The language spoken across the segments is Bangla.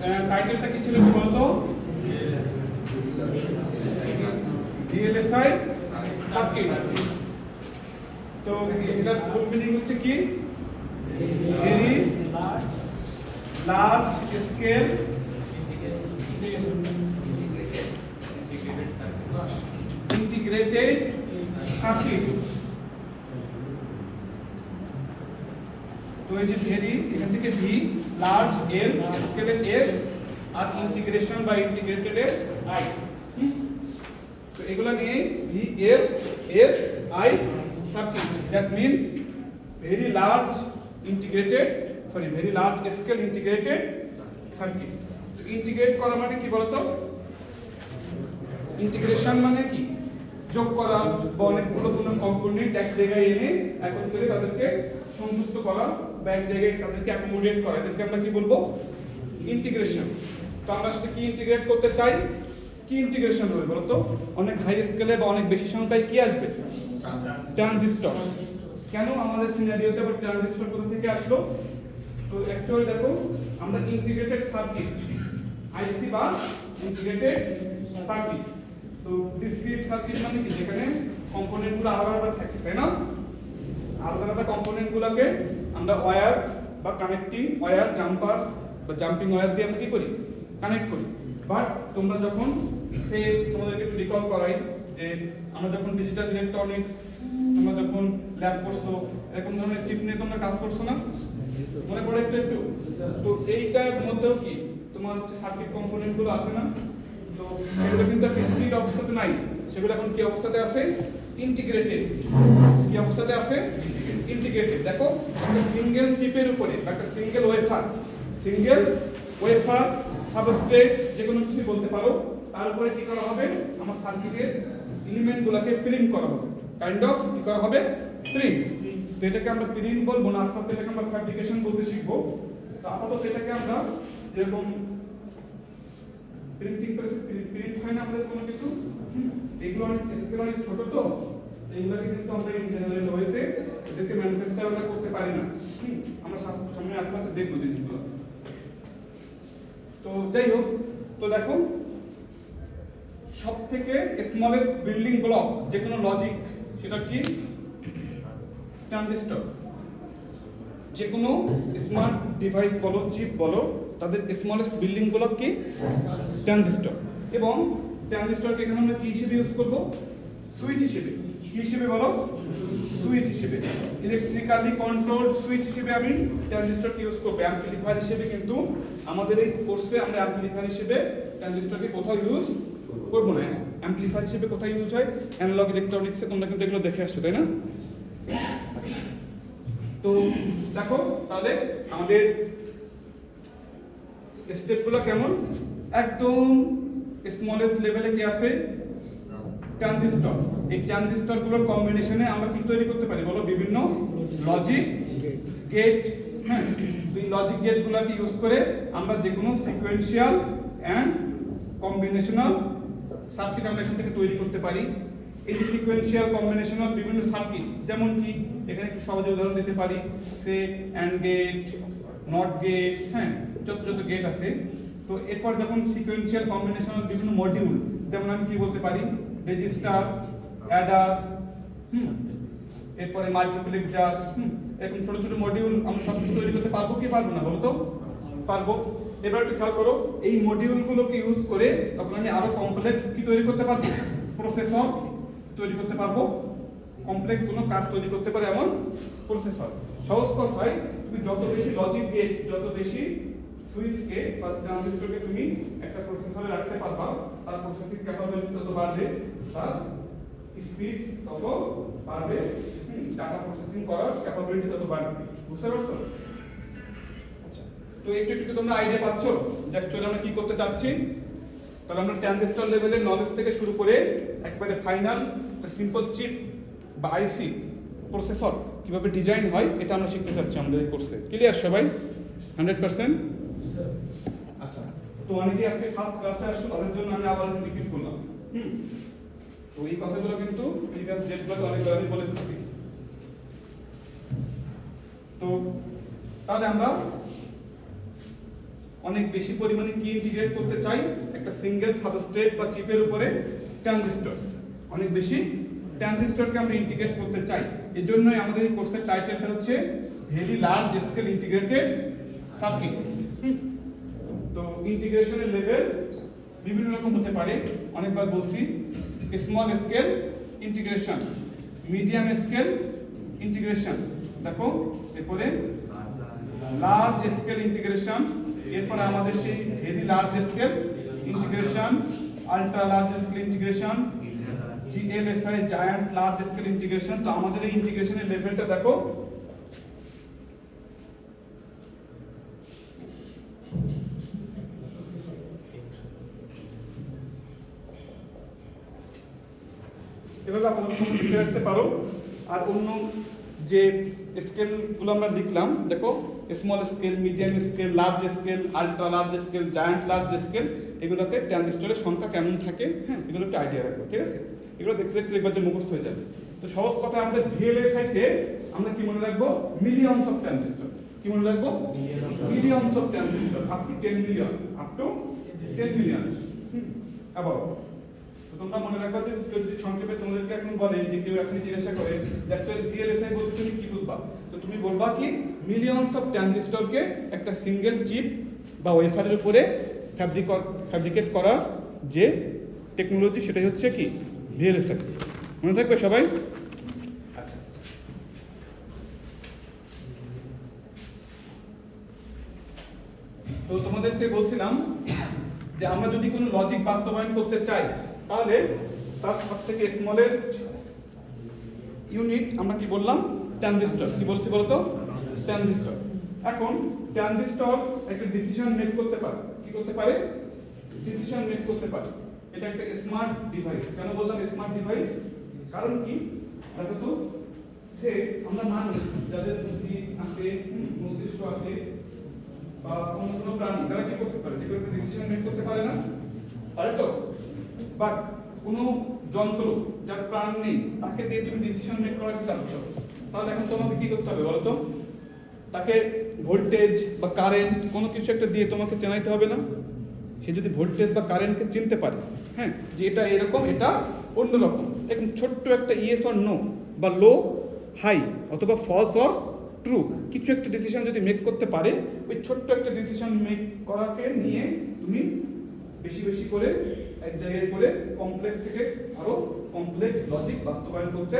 টাইটেলটা কি ছিল একটু বলতো? VLSI circuit. তো এটার ফুল মিনিং হচ্ছে কি? Very large scale integrated circuit. তো এই যে ভেরি, এখান থেকে ভি, লার্জ এল, স্কেলে এস, আর ইন্টিগ্রেশন বা ইন্টিগ্রেটেড এর আই। তো এগুলো নিয়ে V L S I circuit, that means very large integrated, sorry very large scale integrated circuit. তো ইন্টিগ্রেট করা মানে কি বলতো? ইন্টিগ্রেশন মানে কি? যোগ করা বা অনেকগুলো কোনো কম্পোনেন্ট এক জায়গায় এনে একত্রে তাদেরকে সংযুক্ত করা বা এক জায়গায় তাদেরকে অ্যাকোমোডেট করা, এটাকে আমরা কি বলবো? ইন্টিগ্রেশন। তো আমরা আসলে কি ইন্টিগ্রেট করতে চাই? কি ইন্টিগ্রেশন হবে বলতো? অনেক হাই স্কেলে বা অনেক বেশি সংখ্যায় কি আসবে? ট্রানজিস্টর। কেন আমাদের সিনারিওতে আবার ট্রানজিস্টর কোথা থেকে আসলো? তো অ্যাকচুয়ালি দেখো, আমরা ইন্টিগ্রেটেড সার্কিট, আইসি বা ইন্টিগ্রেটেড সার্কিট। তো ডিসক্রিট সার্কিট মানে কি? যেখানে কম্পোনেন্টগুলো আলাদা আলাদা থাকে, তাই না? আলাদা আলাদা কম্পোনেন্টগুলোকে আমরা ওয়্যার বা কানেক্টিং ওয়্যার, জাম্পার বা জাম্পিং ওয়্যার দিয়ে আমরা কি করি? কানেক্ট করি। বাট তোমরা যখন তোমাদেরকে একটু রিকল করাই যে আমরা যখন ডিজিটাল ইলেকট্রনিক্স, তোমরা যখন ল্যাব করছো, এরকম ধরনের চিপ নিয়ে তোমরা কাজ করছো না? মনে পড়ে একটু একটু? তো এইটার মধ্যেও কি তোমার হচ্ছে সার্কিট কম্পোনেন্ট গুলো আছে না? তো এগুলো কিন্তু ডিসক্রিট অবস্থাতে নাই, সেগুলো এখন কি অবস্থাতে আছে? ইন্টিগ্রেটেড। কি অবস্থাতে আছে? ইন্টিগ্রেটেড। দেখো, একটা সিঙ্গেল চিপের উপরে একটা সিঙ্গেল ওয়েফার সাবস্ট্রেট যে কোনো কিছু বলতে পারো, তার উপরে কি করা হবে? আমার সার্কিটের এলিমেন্ট গুলোকে প্রিন্ট করা হবে। কাইন্ড অফ কি করা হবে? প্রিন্ট। তো এটাকে আমরা প্রিন্ট বলবো না, আস্তে আস্তে এটাকে আমরা ফ্যাব্রিকেশন বলতে শিখবো। তো আপাতত এটাকে আমরা যেরকম প্রিন্টিং প্রেসে প্রিন্ট হয় না আমাদের কোনো কিছু, এগুলো অনেক স্কেল অনেক ছোট, তো এইগুলোকে কিন্তু আমরা ইন জেনারেল ওয়েতে এদেরকে ম্যানুফ্যাকচার আমরা করতে পারি না। আমরা সামনে আস্তে আস্তে দেখবো জিনিসগুলো। তো যাই হোক, তো দেখো, সব থেকে স্মলেস্ট বিল্ডিং ব্লক যে কোনো লজিক, সেটা কি? ট্রানজিস্টর। যে কোনো স্মার্ট ডিভাইস বলো, চিপ বলো, তাদের স্মলেস্ট বিল্ডিং ব্লক কি? ট্রানজিস্টর। এবং ট্রানজিস্টরকে এখানে আমরা কি হিসেবে ইউজ করব? সুইচ হিসেবে। কি হিসেবে বলো? সুইচ হিসেবে। ইলেকট্রিক্যালি কন্ট্রোলড সুইচ হিসেবে আমি ট্রানজিস্টরকে ইউজ করব। অ্যাম্পলিফায়ার হিসেবে কিন্তু আমাদের এই কোর্সে আমরা অ্যাম্পলিফায়ার হিসেবে ট্রানজিস্টরকে কোথাও ইউজ করব না। অ্যাম্পলিফায়ার হিসেবে কোথায় ইউজ হয়? অ্যানালগ ইলেকট্রনিক্সে তোমরা কিন্তু এগুলো দেখে আসছো, তাই না? তো দেখো, তাহলে আমাদের স্টেপগুলো কেমন? একদম স্মলেস্ট লেভেলে কি আছে? ট্রানজিস্টর। এই ট্রানজিস্টরগুলোর কম্বিনেশনে আমরা কি তৈরি করতে পারি বলো? বিভিন্ন লজিক গেট। হ্যাঁ, এই লজিক গেটগুলোকে ইউজ করে আমরা যে কোনো সিকোয়েন্সিয়াল এন্ড কম্বিনেশনাল সার্কিট আমরা এখান থেকে তৈরি করতে পারি। এই যে সিকোয়েন্সিয়াল কম্বিনেশনাল বিভিন্ন সার্কিট, যেমন কি এখানে একটু সহজে উদাহরণ দিতে পারি, say and get, not get, হ্যাঁ, যত যত গেট আছে। তো এরপর যখন সিকোয়েন্সিয়াল কম্বিনেশনাল বিভিন্ন মডিউল, যেমন আমি কি বলতে পারি? রেজিস্টার, অ্যাডার, এরপরে মাল্টিপ্লেক্সার, এরকম ছোট ছোট মডিউল আমরা সব কিছু তৈরি করতে পারবো কি পারবো না বলো তো? পারবো। এবার একটু খেয়াল করো, এই মডিউলগুলোকে ইউজ করে তখন আমি আরো কমপ্লেক্স কি তৈরি করতে পারবো? প্রসেসর তৈরি করতে পারবো। কমপ্লেক্স কোনো কাজ তৈরি করতে পারে এমন প্রসেসর। সহজ কথায়, তুমি যত বেশি লজিক গেট, যত বেশি সুইচ গেট বা ট্রানজিস্টরকে তুমি একটা প্রসেসরে রাখতে পারবা, তার প্রসেসিং ক্যাপাবিলিটি তত বাড়বে, তার স্পিড তত বাড়বে, ডাটা প্রসেসিং করার ক্যাপাবিলিটি তত বাড়বে। বুঝতে পারছো? আচ্ছা, তো একটু একটু তোমরা আইডিয়া পাচ্ছ যে অ্যাকচুয়ালি আমরা কি করতে চাচ্ছি। তাহলে আমরা ট্রানজিস্টর লেভেলের নলেজ থেকে শুরু করে একবারে ফাইনাল সিম্পল চিপ বা আইসি প্রসেসর কিভাবে ডিজাইন হয়, এটা আমরা শিখতে চাচ্ছি আমাদের এই কোর্সে। ক্লিয়ার সবাই? 100%? আচ্ছা, তো অনেকেই আজকে ফার্স্ট ক্লাসে আসছো, তাদের জন্য আমি আবার রিপিট করলাম। তো এই কথাগুলো কিন্তু প্রিভিয়াস ডেটগুলোতে অনেকবার আমি বলে দিচ্ছি। তো তাহলে আমরা অনেক বেশি পরিমাণে কি ইন্টিগ্রেট করতে চাই, একটা সিঙ্গেল সাবস্ট্রেট বা চিপের উপরে ট্রানজিস্টর, অনেক বেশি ট্রানজিস্টরকে আমরা ইন্টিগ্রেট করতে চাই। এই জন্যই আমাদের এই কোর্সের টাইটেলটা হচ্ছে very large scale integrated circuit. তো ইন্টিগ্রেশনের লেভেল বিভিন্ন রকম হতে পারে, অনেকবার বলছি, small scale integration, medium scale integration, দেখো এরপরে লার্জ স্কেল ইন্টিগ্রেশন, এরপরে আমাদের সেই very large scale integration, ultra large scale integration, GLSI giant large scale integration. তো আমাদের এই ইন্টিগ্রেশনের লেভেলটা দেখো এভাবে আপনারা লিখে রাখতে পারো। আর অন্য যে স্কেলগুলো আমরা লিখলাম দেখো, small scale, medium scale, large scale, ultra large scale, giant large scale, এগুলোতে ট্রানজিস্টরের সংখ্যা কেমন থাকে, হ্যাঁ, এগুলো একটু আইডিয়া রাখবো, ঠিক আছে? এগুলো দেখতে দেখতে একবার যে মুখস্থ হয়ে যাবে। তো সহজ কথা, আমাদের ভিএলএসআই তে আমরা কি মনে রাখবো? Millions of transistor. কি মনে রাখবো? Millions of transistor, up to 10 million, up to 10 million. আবার তোমরা মনে রাখবা যে যদি সংক্ষেপে তোমাদেরকে এখন বলে যে কেউ এখন জিজ্ঞাসা করে যে অ্যাকচুয়ালি ভিএলএসআই বলতে তুমি কি বুঝবা, তো তুমি বলবা কি মিলিয়নস অফ ট্রানজিস্টরকে একটা সিঙ্গেল চিপ বা ওয়েফারের উপরে ফ্যাব্রিকেট করার যে টেকনোলজি সেটাই হচ্ছে কি ভিএলএসআই। মনে থাকবে সবাই? আচ্ছা, তো তোমাদেরকে বলছিলাম যে আমরা যদি কোনো লজিক বাস্তবায়ন করতে চাই তাহলে তার সবথেকে স্মলেস্ট ইউনিট আমরা কি বললাম? ট্রানজিস্টর। কি বলছি বলতো? ট্রানজিস্টর। এখন ট্রানজিস্টর একটা ডিসিশন মেক করতে পারে। কি করতে পারে? ডিসিশন মেক করতে পারে। এটা একটা স্মার্ট ডিভাইস। কেন বললাম স্মার্ট ডিভাইস? কারণ কি দেখো তো, যে আমরা মানুষ যাদের বুদ্ধি আছে, মস্তিষ্ক আছে, বা অন্য কোনো প্রাণী, তারা কি করতে পারে? যে কোনো ডিসিশন মেক করতে পারে না, পারে তো? বাট কোনো যন্ত্র যার প্রাণ নেই তাকে দিয়ে তুমি ডিসিশন মেক করাতে চাচ্ছ, তাহলে এখন তোমাকে কি করতে হবে বলো তো? তাকে ভোল্টেজ বা কারেন্ট কোনো কিছু একটা দিয়ে তোমাকে চেনাইতে হবে না? সে যদি ভোল্টেজ বা কারেন্টকে চিনতে পারে, হ্যাঁ, যে এটা এরকম, এটা অন্যরকম, এখন ছোট্ট একটা ইয়েস অর নো বা লো হাই অথবা ফলস অর ট্রু কিছু একটা ডিসিশন যদি মেক করতে পারে, ওই ছোট্ট একটা ডিসিশন মেক করাকে নিয়ে তুমি বেশি বেশি করে এক জায়গায় করে কমপ্লেক্স থেকে আরো কমপ্লেক্স লজিক বাস্তবায়ন করতে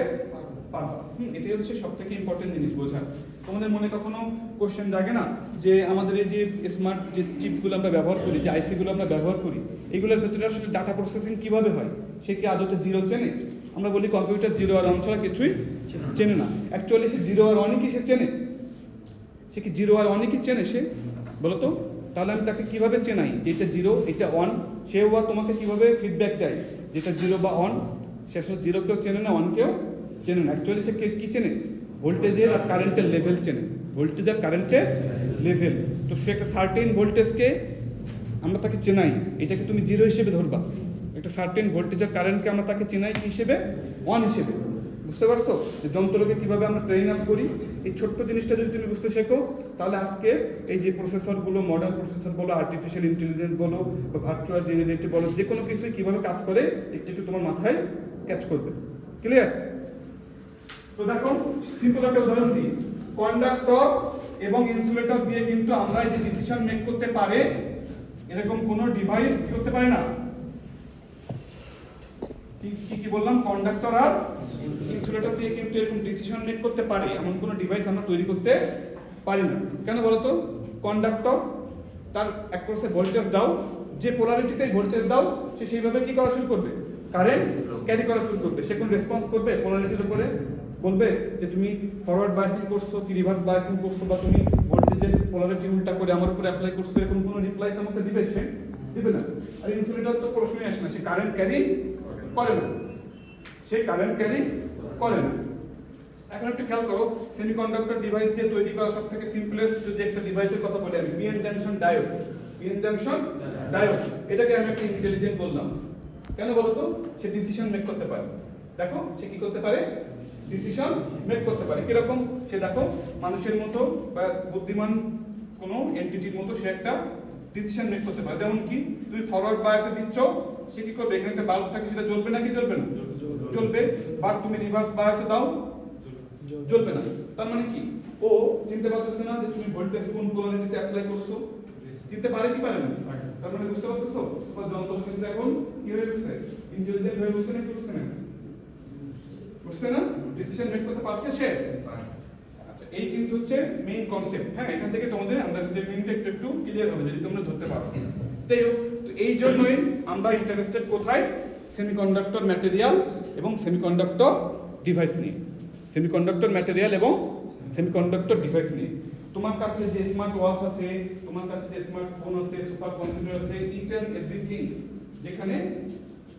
পারবা। এটাই হচ্ছে সবথেকে ইম্পর্টেন্ট জিনিস বোঝা। তোমাদের মনে কখনো কোশ্চেন জাগে না যে আমাদের এই যে স্মার্ট যে চিপগুলো আমরা ব্যবহার করি, যে আইসিগুলো আমরা ব্যবহার করি, এগুলোর ভেতরে আসলে ডাটা প্রসেসিং কিভাবে হয়? সে কি আদতে জিরো চেনে? আমরা বলি কম্পিউটার জিরো আর ওয়ান ছাড়া কিছুই চেনে না। অ্যাকচুয়ালি সে জিরো আর ওয়ানই কি সে চেনে? সে কি জিরো আর ওয়ানই কি চেনে সে? বলো তো। তাহলে আমি তাকে কিভাবে চেনাই যে এটা জিরো এটা অন? সেও বা তোমাকে কিভাবে ফিডব্যাক দেয় যেটা জিরো বা অন? সে আসলে জিরোকেও চেনে না, অনকেও চেনে না। অ্যাকচুয়ালি সে কি চেনে? ভোল্টেজের আর কারেন্টের লেভেল চেনে, ভোল্টেজ আর কারেন্টের লেভেল। তো সে একটা সার্টেন ভোল্টেজকে আমরা তাকে চেনাই, এটাকে তুমি জিরো হিসেবে ধরবা। একটা সার্টেন ভোল্টেজ আর কারেন্টকে আমরা তাকে চেনাই কি হিসেবে? অন হিসেবে। বুঝতে পারছো যে যন্ত্রকে কিভাবে আমরা ট্রেন আপ করি? এই ছোট্ট জিনিসটা যদি তুমি বুঝতে শেখো, তাহলে আজকে এই যে প্রসেসরগুলো, মডার্ন প্রসেসর বলো, আর্টিফিশিয়াল ইন্টেলিজেন্স বলো বা ভার্চুয়াল রিয়েলিটি বলো, যে কোনো কিছুই কিভাবে কাজ করে একটু একটু তোমার মাথায় ক্যাচ করবে। ক্লিয়ার? তো দেখো সিম্পল একটা উদাহরণ দিই। কন্ডাক্টর এবং ইনসুলেটর দিয়ে কিন্তু আমরা এই যে ডিসিশন মেক করতে পারে এরকম কোনো ডিভাইস কি করতে পারে না। কি বললাম? কন্ডাক্টর আর ইনসুলেটর দিয়ে কিন্তু এরকম ডিসিশন মেক করতে পারে এমন কোনো ডিভাইস আমরা তৈরি করতে পারি না। কেন বলতো? কন্ডাক্টর তার এক কোর্সে ভোল্টেজ দাও, যে পোলারিটিতে ভোল্টেজ দাও সে সেইভাবে কি করা শুরু করবে? কারেন্ট ক্যারি করা শুরু করবে। সে কোন রেসপন্স করবে পোলারিটির উপরে? বলবে যে তুমি ফরওয়ার্ড বায়াসিং করছো কি রিভার্স বায়াসিং করছো, বা তুমি ভোল্টেজের পোলারিটি উল্টা করে আমার উপরে অ্যাপ্লাই করছো, এরকম কোনো রিপ্লাই তোমাকে দিবে? সে দিবে না। আর ইনসুলেটর তো প্রশ্নই আসে না, সে কারেন্ট ক্যারি করে না, সে কারেন্ট ক্যারি করে না। এখন একটু খেয়াল করো, সেমিকন্ডাক্টর ডিভাইস দিয়ে তৈরি করা সব থেকে সিম্পলেস্ট যদি একটা ডিভাইসের কথা বলি আমি, PN junction diode. PN junction diode, এটাকে আমি একটা ইন্টেলিজেন্ট বললাম। কেন বলতো? সে ডিসিশন মেক করতে পারে। দেখো সে কি করতে পারে? ডিসিশন মেক করতে পারে। কিরকম? সে দেখো মানুষের মতো বা বুদ্ধিমান কোনো এন্টিটির মতো সে একটা ডিসিশন মেক করতে পারে। যেমন কি তুমি ফরওয়ার্ড বায়াসে দিচ্ছ, সে কি করবে, এখানে একটা বাল্ব থাকে সেটা জ্বলবে নাকি জ্বলবে না? জ্বলবে। বা তুমি রিভার্স বায়াসে দাও, জ্বলবে না। তার মানে কি ও চিনতে পারতেছে না যে তুমি ভোল্টেজ কোন পোলারিটিতে অ্যাপ্লাই করছো, চিনতে পারে কি পারে না? তার মানে বুঝতে পারতেছো তোমার যন্ত্র কিন্তু এখন কি হয়ে গেছে, ইন্টেলিজেন্ট হয়ে গেছে না, কি হচ্ছে না, বুঝছে না, ডিসিশন মেক করতে পারছে সে। আচ্ছা, এই কিন্তু হচ্ছে মেইন কনসেপ্ট। হ্যাঁ, এখান থেকে তোমাদের আন্ডারস্ট্যান্ডিংটা একটু একটু ক্লিয়ার হবে যদি তোমরা ধরতে পারো। যাই হোক, তো এই জন্যই আমরা ইন্টারেস্টেড কোথায়, সেমিকন্ডাক্টর ম্যাটেরিয়াল এবং সেমিকন্ডাক্টর ডিভাইস নিয়ে। সেমিকন্ডাক্টর ম্যাটেরিয়াল এবং সেমিকন্ডাক্টর ডিভাইস নিয়ে তোমার কাছে যে স্মার্ট ওয়াচ আছে, তোমার কাছে যে স্মার্টফোন আছে, সুপার কম্পিউটার আছে, ইচ এন্ড এভরিথিং যেখানে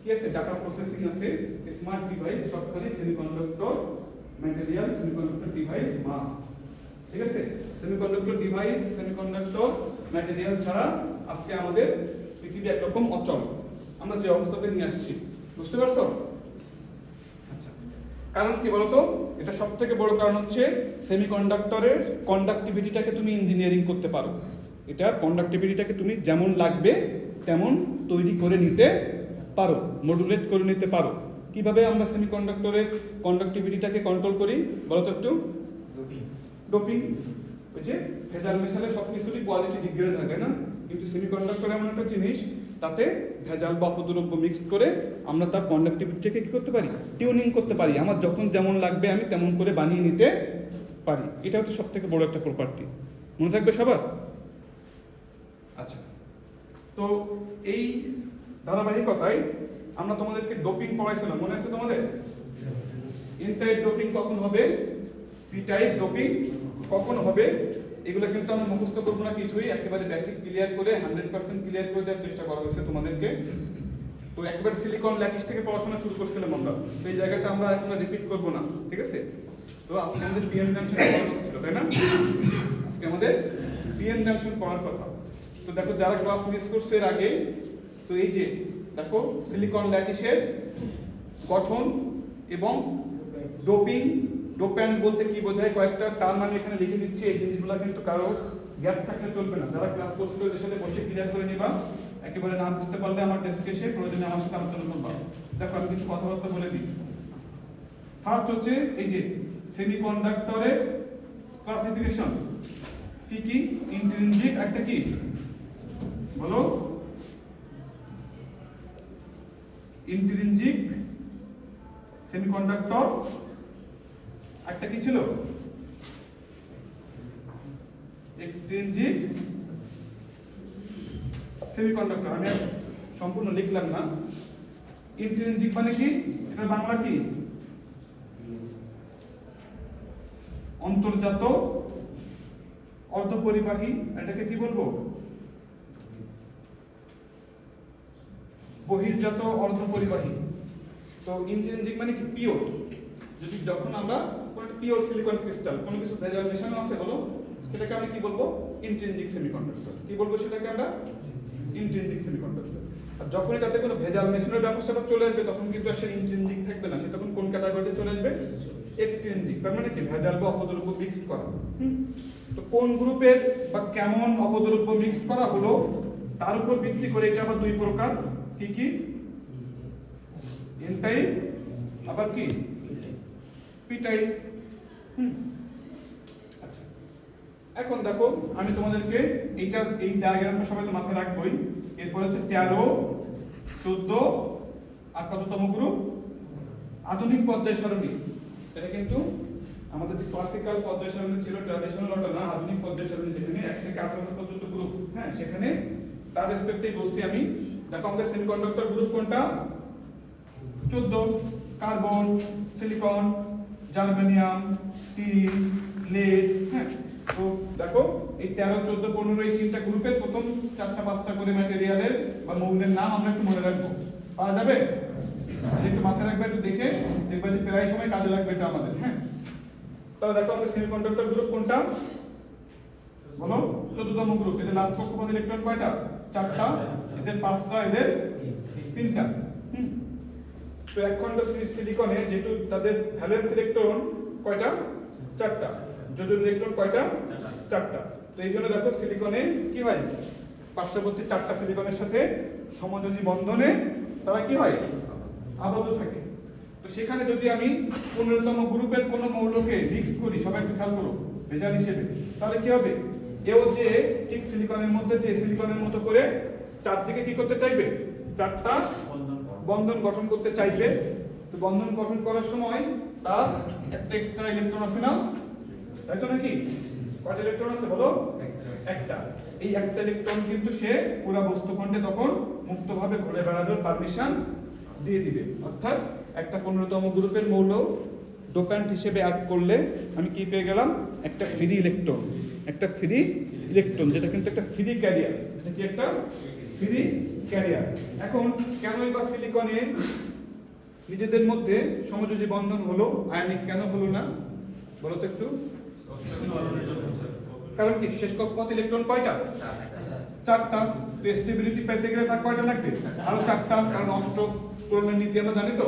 কি আছে, ডাটা প্রসেসিং আছে, স্মার্ট ডিভাইস, সবখানে semiconductor material, semiconductor device must. ঠিক আছে, সেমিকন্ডাক্টর ডিভাইস, সেমিকন্ডাক্টর ম্যাটেরিয়াল ছাড়া আজকে আমাদের পৃথিবী একরকম অচল, আমরা যে অবস্থাতে নিয়ে আসছি। বুঝতে পারছো? আচ্ছা, কারণ কি বলতো, এটা সবথেকে বড় কারণ হচ্ছে সেমিকন্ডাক্টরের কন্ডাক্টিভিটিটাকে তুমি ইঞ্জিনিয়ারিং করতে পারো। এটা কন্ডাক্টিভিটিটাকে তুমি যেমন লাগবে তেমন তৈরি করে নিতে পারো, মডুলেট করে নিতে পারো। কিভাবে আমরা সেমিকন্ডাক্টরের কন্ডাক্টিভিটিটাকে কন্ট্রোল করি বলো তো একটু? ডোপিং। ওই যে ভেজাল মেশালে সবকিছুরই কোয়ালিটি ডিগ্রেড থাকে না, কিন্তু সেমিকন্ডাক্টর এমন একটা জিনিস, তাতে ভেজাল বা অপদ্রব্য মিক্স করে আমরা তার কন্ডাক্টিভিটিকে কি করতে পারি, টিউনিং করতে পারি। আমার যখন যেমন লাগবে আমি তেমন করে বানিয়ে নিতে পারি। এটা হচ্ছে সবথেকে বড় একটা প্রপার্টি, মনে থাকবে সবার। আচ্ছা, তো এই ধারাবাহিকতায় আমরা তোমাদেরকে ডোপিং পড়াইছিলাম, মনে আছে তোমাদের? এন টাইপ ডোপিং কখন হবে, পি টাইপ ডোপিং কখন হবে, এগুলো কিন্তু আমরা মুখস্থ করবো না কিছুই, একেবারে বেসিক ক্লিয়ার করে 100% ক্লিয়ার করে দেওয়ার চেষ্টা করা হয়েছে তোমাদেরকে। তো একেবারে সিলিকন ল্যাটিস থেকে পড়াশোনা শুরু করছিলাম আমরা, তো এই জায়গাটা আমরা এখন রিপিট করবো না, ঠিক আছে? তো আজকে আমাদের পিএন জাংশন পড়ার কথা ছিল, তাই না? আজকে আমাদের পিএন জাংশন পড়ার কথা। তো দেখো, যারা ক্লাস মিস করছে এর আগে, তো এই যে দেখো সিলিকন ল্যাটিসের গঠন এবং ডোপিং, ডোপ্যান্ট বলতে কি বোঝায় কয়েকটা টার্ম আমি এখানে লিখে দিচ্ছি, এই জিনিসগুলো কিন্তু কারো গ্যাপ থাকলে চলবে না। যারা ক্লাস করছিল ওদের সাথে বসে ক্লিয়ার করে নিবা, একেবারে না বুঝতে পারলে আমার ডেস্কে এসে প্রয়োজনে আমার সাথে আলোচনা করবা। দেখো আমি কিছু কথাবার্তা বলে দিই। ফার্স্ট হচ্ছে এই যে সেমিকন্ডাক্টরের ক্লাসিফিকেশন কি কি, ইন্ট্রিনজিক একটা কি বলো, ইন্ট্রিনজিক সেমিকন্ডাক্টর একটা কি ছিল, এক্সট্রিনজিক সেমিকন্ডাক্টর। আমি সম্পূর্ণ লিখলাম না। ইন্ট্রিনজিক মানে কি, এটা বাংলা কি, অন্তর্জাত অর্ধপরিবাহী, এটাকে কি বলবো, বহির্জাত অর্ধপরিবাহী। তো ইন্ট্রিনজিক মানে কি, পিওর। যদি যখন আমরা কোনো পিওর সিলিকন ক্রিস্টাল, কোনো কিছু ভেজাল মেশানো আছে বলো, সেটাকে আমি কি বলবো, ইন্ট্রিনজিক সেমিকন্ডাক্টর। কি বলবো সেটাকে আমরা, ইন্ট্রিনজিক সেমিকন্ডাক্টর। আর যখনই তাতে কোনো ভেজাল মেশানোর ব্যাপারটা চলে আসবে, তখন কিন্তু আর সে ইন্ট্রিনজিক থাকবে না, সে তখন কোন ক্যাটাগরিতে চলে আসবে, এক্সট্রিনজিক। তার মানে কি, ভেজাল বা অপদ্রব্য মিক্স করা। তো কোন গ্রুপের বা কেমন অপদ্রব্য মিক্স করা হলো তার উপর ভিত্তি করে এটা আবার দুই প্রকার, কি কি, এন টাইপ আবার কি পি টাইপ। আচ্ছা, এখন দেখো আমি তোমাদেরকে এইটা, এই ডায়াগ্রামটা সবাই তো মাথায় রাখবোই। এরপর হচ্ছে 13, 14 আর কততম গ্রুপ, আধুনিক পর্যায় সারণী। এটা কিন্তু আমাদের যে ক্লাসিক্যাল পর্যায় সারণী ছিল, ট্র্যাডিশনাল ওটা না, আধুনিক পর্যায় সারণী যেখানে 1 থেকে 18 পর্যন্ত গ্রুপ। হ্যাঁ, সেখানে তার রেসপেক্টেই বলছি আমি। দেখো আমাদের সেমিকন্ডাক্টর গ্রুপ কোনটা, 14, carbon, silicon, germanium, tin, lead। হ্যাঁ, তো দেখো এই 13, 14, 15 এই তিনটা গ্রুপের প্রথম 4টা 5টা করে ম্যাটেরিয়ালের বা মৌলের নাম আমরা একটু মনে রাখবো, পাওয়া যাবে? একটু মাথায় রাখবে, একটু দেখে দেখবে যে প্রায় সময় কাজে লাগবে এটা আমাদের। হ্যাঁ, তাহলে দেখো আমাদের সেমিকন্ডাক্টর গ্রুপ কোনটা বলো, 14তম গ্রুপ। এদের লাস্ট কক্ষপথ ইলেকট্রন কয়টা, 4টা, এদের 5টা, এদের 3টা। তো এক খণ্ড সিলিকনে যেহেতু তাদের ভ্যালেন্স ইলেকট্রন কয়টা, 4টা, যোজন ইলেকট্রন কয়টা, 4টা। তো এই জন্য দেখো সিলিকনে কি হয়, পার্শ্ববর্তী চারটা সিলিকনের সাথে সমযোজী বন্ধনে তারা কি হয়, আবদ্ধ থাকে। তো সেখানে যদি আমি 15তম গ্রুপের কোনো মৌলকে মিক্স করি, সবাই একটু খেয়াল করো, রেজাল্ট হিসেবে, তাহলে কি হবে, এও যে ঠিক সিলিকনের মধ্যে যে সিলিকনের মতো করে চারদিকে কি করতে চাইবে, চারটা বন্ধন গঠন করতে চাইবে। তো বন্ধন গঠন করার সময় তার একটা এক্সট্রা ইলেকট্রন আছে না, তাই তো নাকি? কয়টা ইলেকট্রন আছে বলো? একটা। এই একটা ইলেকট্রন কিন্তু সে পুরো বস্তুখণ্ডে তখন মুক্তভাবে ঘুরে বেড়ানোর পারমিশন দিয়ে দিবে। অর্থাৎ একটা 15তম গ্রুপের মৌল ডোপ্যান্ট হিসেবে অ্যাড করলে আমি কি পেয়ে গেলাম, একটা ফ্রি ইলেকট্রন, একটা ফ্রি ইলেকট্রন, যেটা কিন্তু একটা ফ্রি ক্যারিয়ার। এটা কি একটা ফ্রি ক্যারিয়ার। এখন কেনই বা সিলিকনে নিজেদের মধ্যে সমযোজী বন্ধন হলো, আয়নিক কেন হলো না বলো তো একটু? কারণ কি, শেষ কক্ষপথ ইলেকট্রন কয়টা? চারটা। তো স্টেবিলিটি পেতে গেলে তার কয়টা লাগবে? আরো চারটা। কারণ অষ্টক পূরণের নীতি আমরা জানি তো,